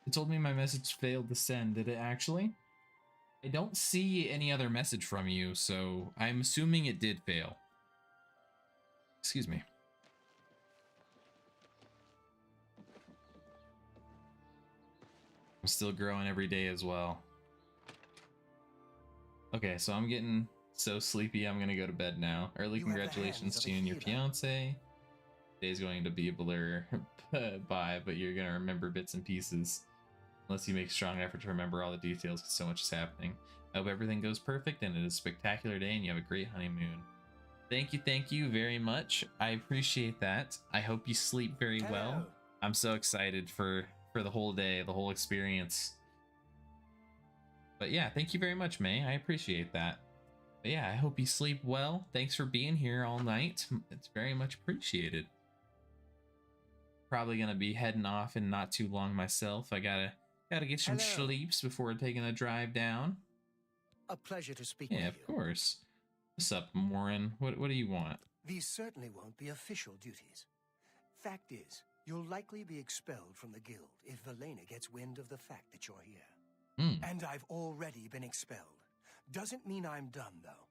It told me my message failed to send. Did it actually? I don't see any other message from you, so I'm assuming it did fail. Excuse me. I'm still growing every day as well. Okay, so I'm getting so sleepy, I'm gonna go to bed now. Early congratulations to you and your fiance. Today's going to be a blur. Bye, but you're gonna remember bits and pieces. Unless you make strong effort to remember all the details, because so much is happening. I hope everything goes perfect and it is a spectacular day and you have a great honeymoon. Thank you very much. I appreciate that. I hope you sleep very well. I'm so excited for the whole day, the whole experience. But yeah, thank you very much, May. I appreciate that. But yeah, I hope you sleep well. Thanks for being here all night. It's very much appreciated. Probably gonna be heading off in not too long myself. I gotta get some sleeps before taking a drive down. A pleasure to speak Yeah, with of you. course. What's up, Morin? What do you want? These certainly won't be official duties. Fact is, you'll likely be expelled from the guild if Velena gets wind of the fact that you're here. And I've already been expelled. Doesn't mean I'm done, though.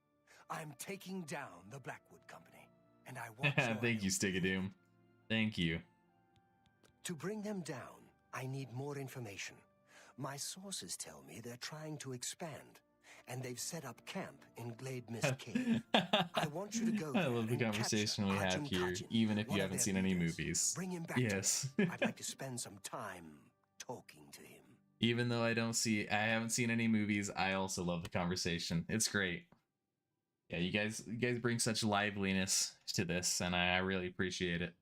I'm taking down the Blackwood Company, and I want your Thank you, Stigadoom. Thank you. To bring them down, I need more information. My sources tell me they're trying to expand, and they've set up camp in Glade Mist Cave. I want you to go I there love the and conversation we capture have Ajahn here, Kajin, even if one you of haven't their seen any leaders. movies. Bring him back Yes. to me. I'd like to spend some time talking to him. Even though I haven't seen any movies, I also love the conversation. It's great. Yeah, you guys bring such liveliness to this, and I really appreciate it.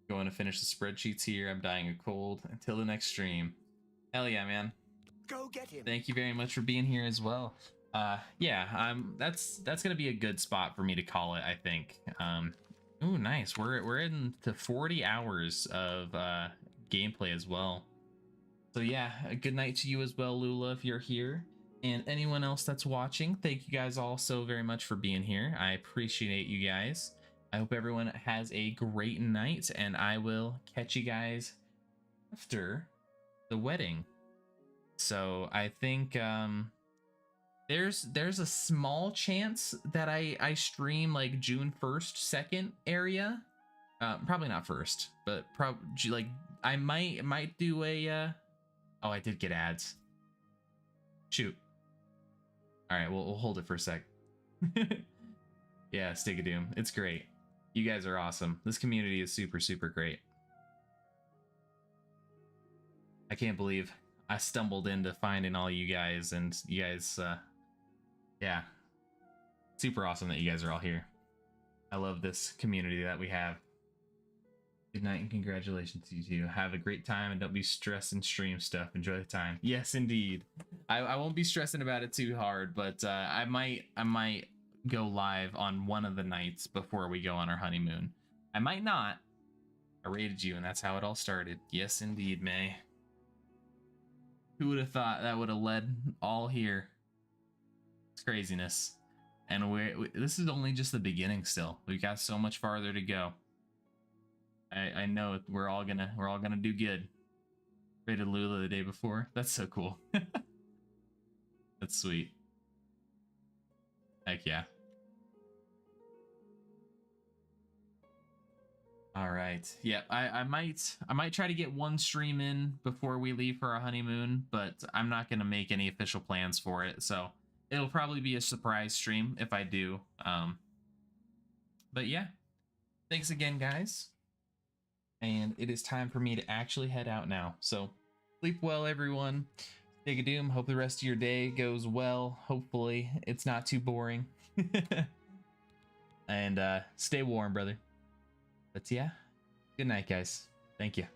Going to finish the spreadsheets here. I'm dying of cold. Until the next stream. Hell yeah, man. Go get him. Thank you very much for being here as well. Yeah, that's gonna be a good spot for me to call it, I think. Ooh, nice. We're into 40 hours of gameplay as well. So yeah, a good night to you as well, Lula, if you're here. And anyone else that's watching, thank you guys all so very much for being here. I appreciate you guys. I hope everyone has a great night, and I will catch you guys after the wedding. So I think there's a small chance that I stream like June 1st, 2nd area. Probably not first, but probably like I might do a oh, I did get ads. Shoot. All right, we'll hold it for a sec. Yeah, Stigadoom. It's great. You guys are awesome. This community is super, super great. I can't believe I stumbled into finding all you guys, and you guys, yeah. Super awesome that you guys are all here. I love this community that we have. Good night and congratulations to you two. Have a great time and don't be stressed and stream stuff. Enjoy the time. Yes, indeed. I won't be stressing about it too hard, but I might go live on one of the nights before we go on our honeymoon. I might not. I rated you and that's how it all started. Yes, indeed, May. Who would have thought that would have led all here? It's craziness. And this is only just the beginning still. We've got so much farther to go. I know we're all gonna do good. Rated Lula the day before. That's so cool. That's sweet. Heck yeah. All right. Yeah, I might try to get one stream in before we leave for our honeymoon, but I'm not gonna make any official plans for it. So it'll probably be a surprise stream if I do. But yeah. thanks again, guys. And it is time for me to actually head out now. So sleep well, everyone. Take a doom. Hope the rest of your day goes well. Hopefully it's not too boring. And stay warm, brother. But yeah, good night, guys. Thank you.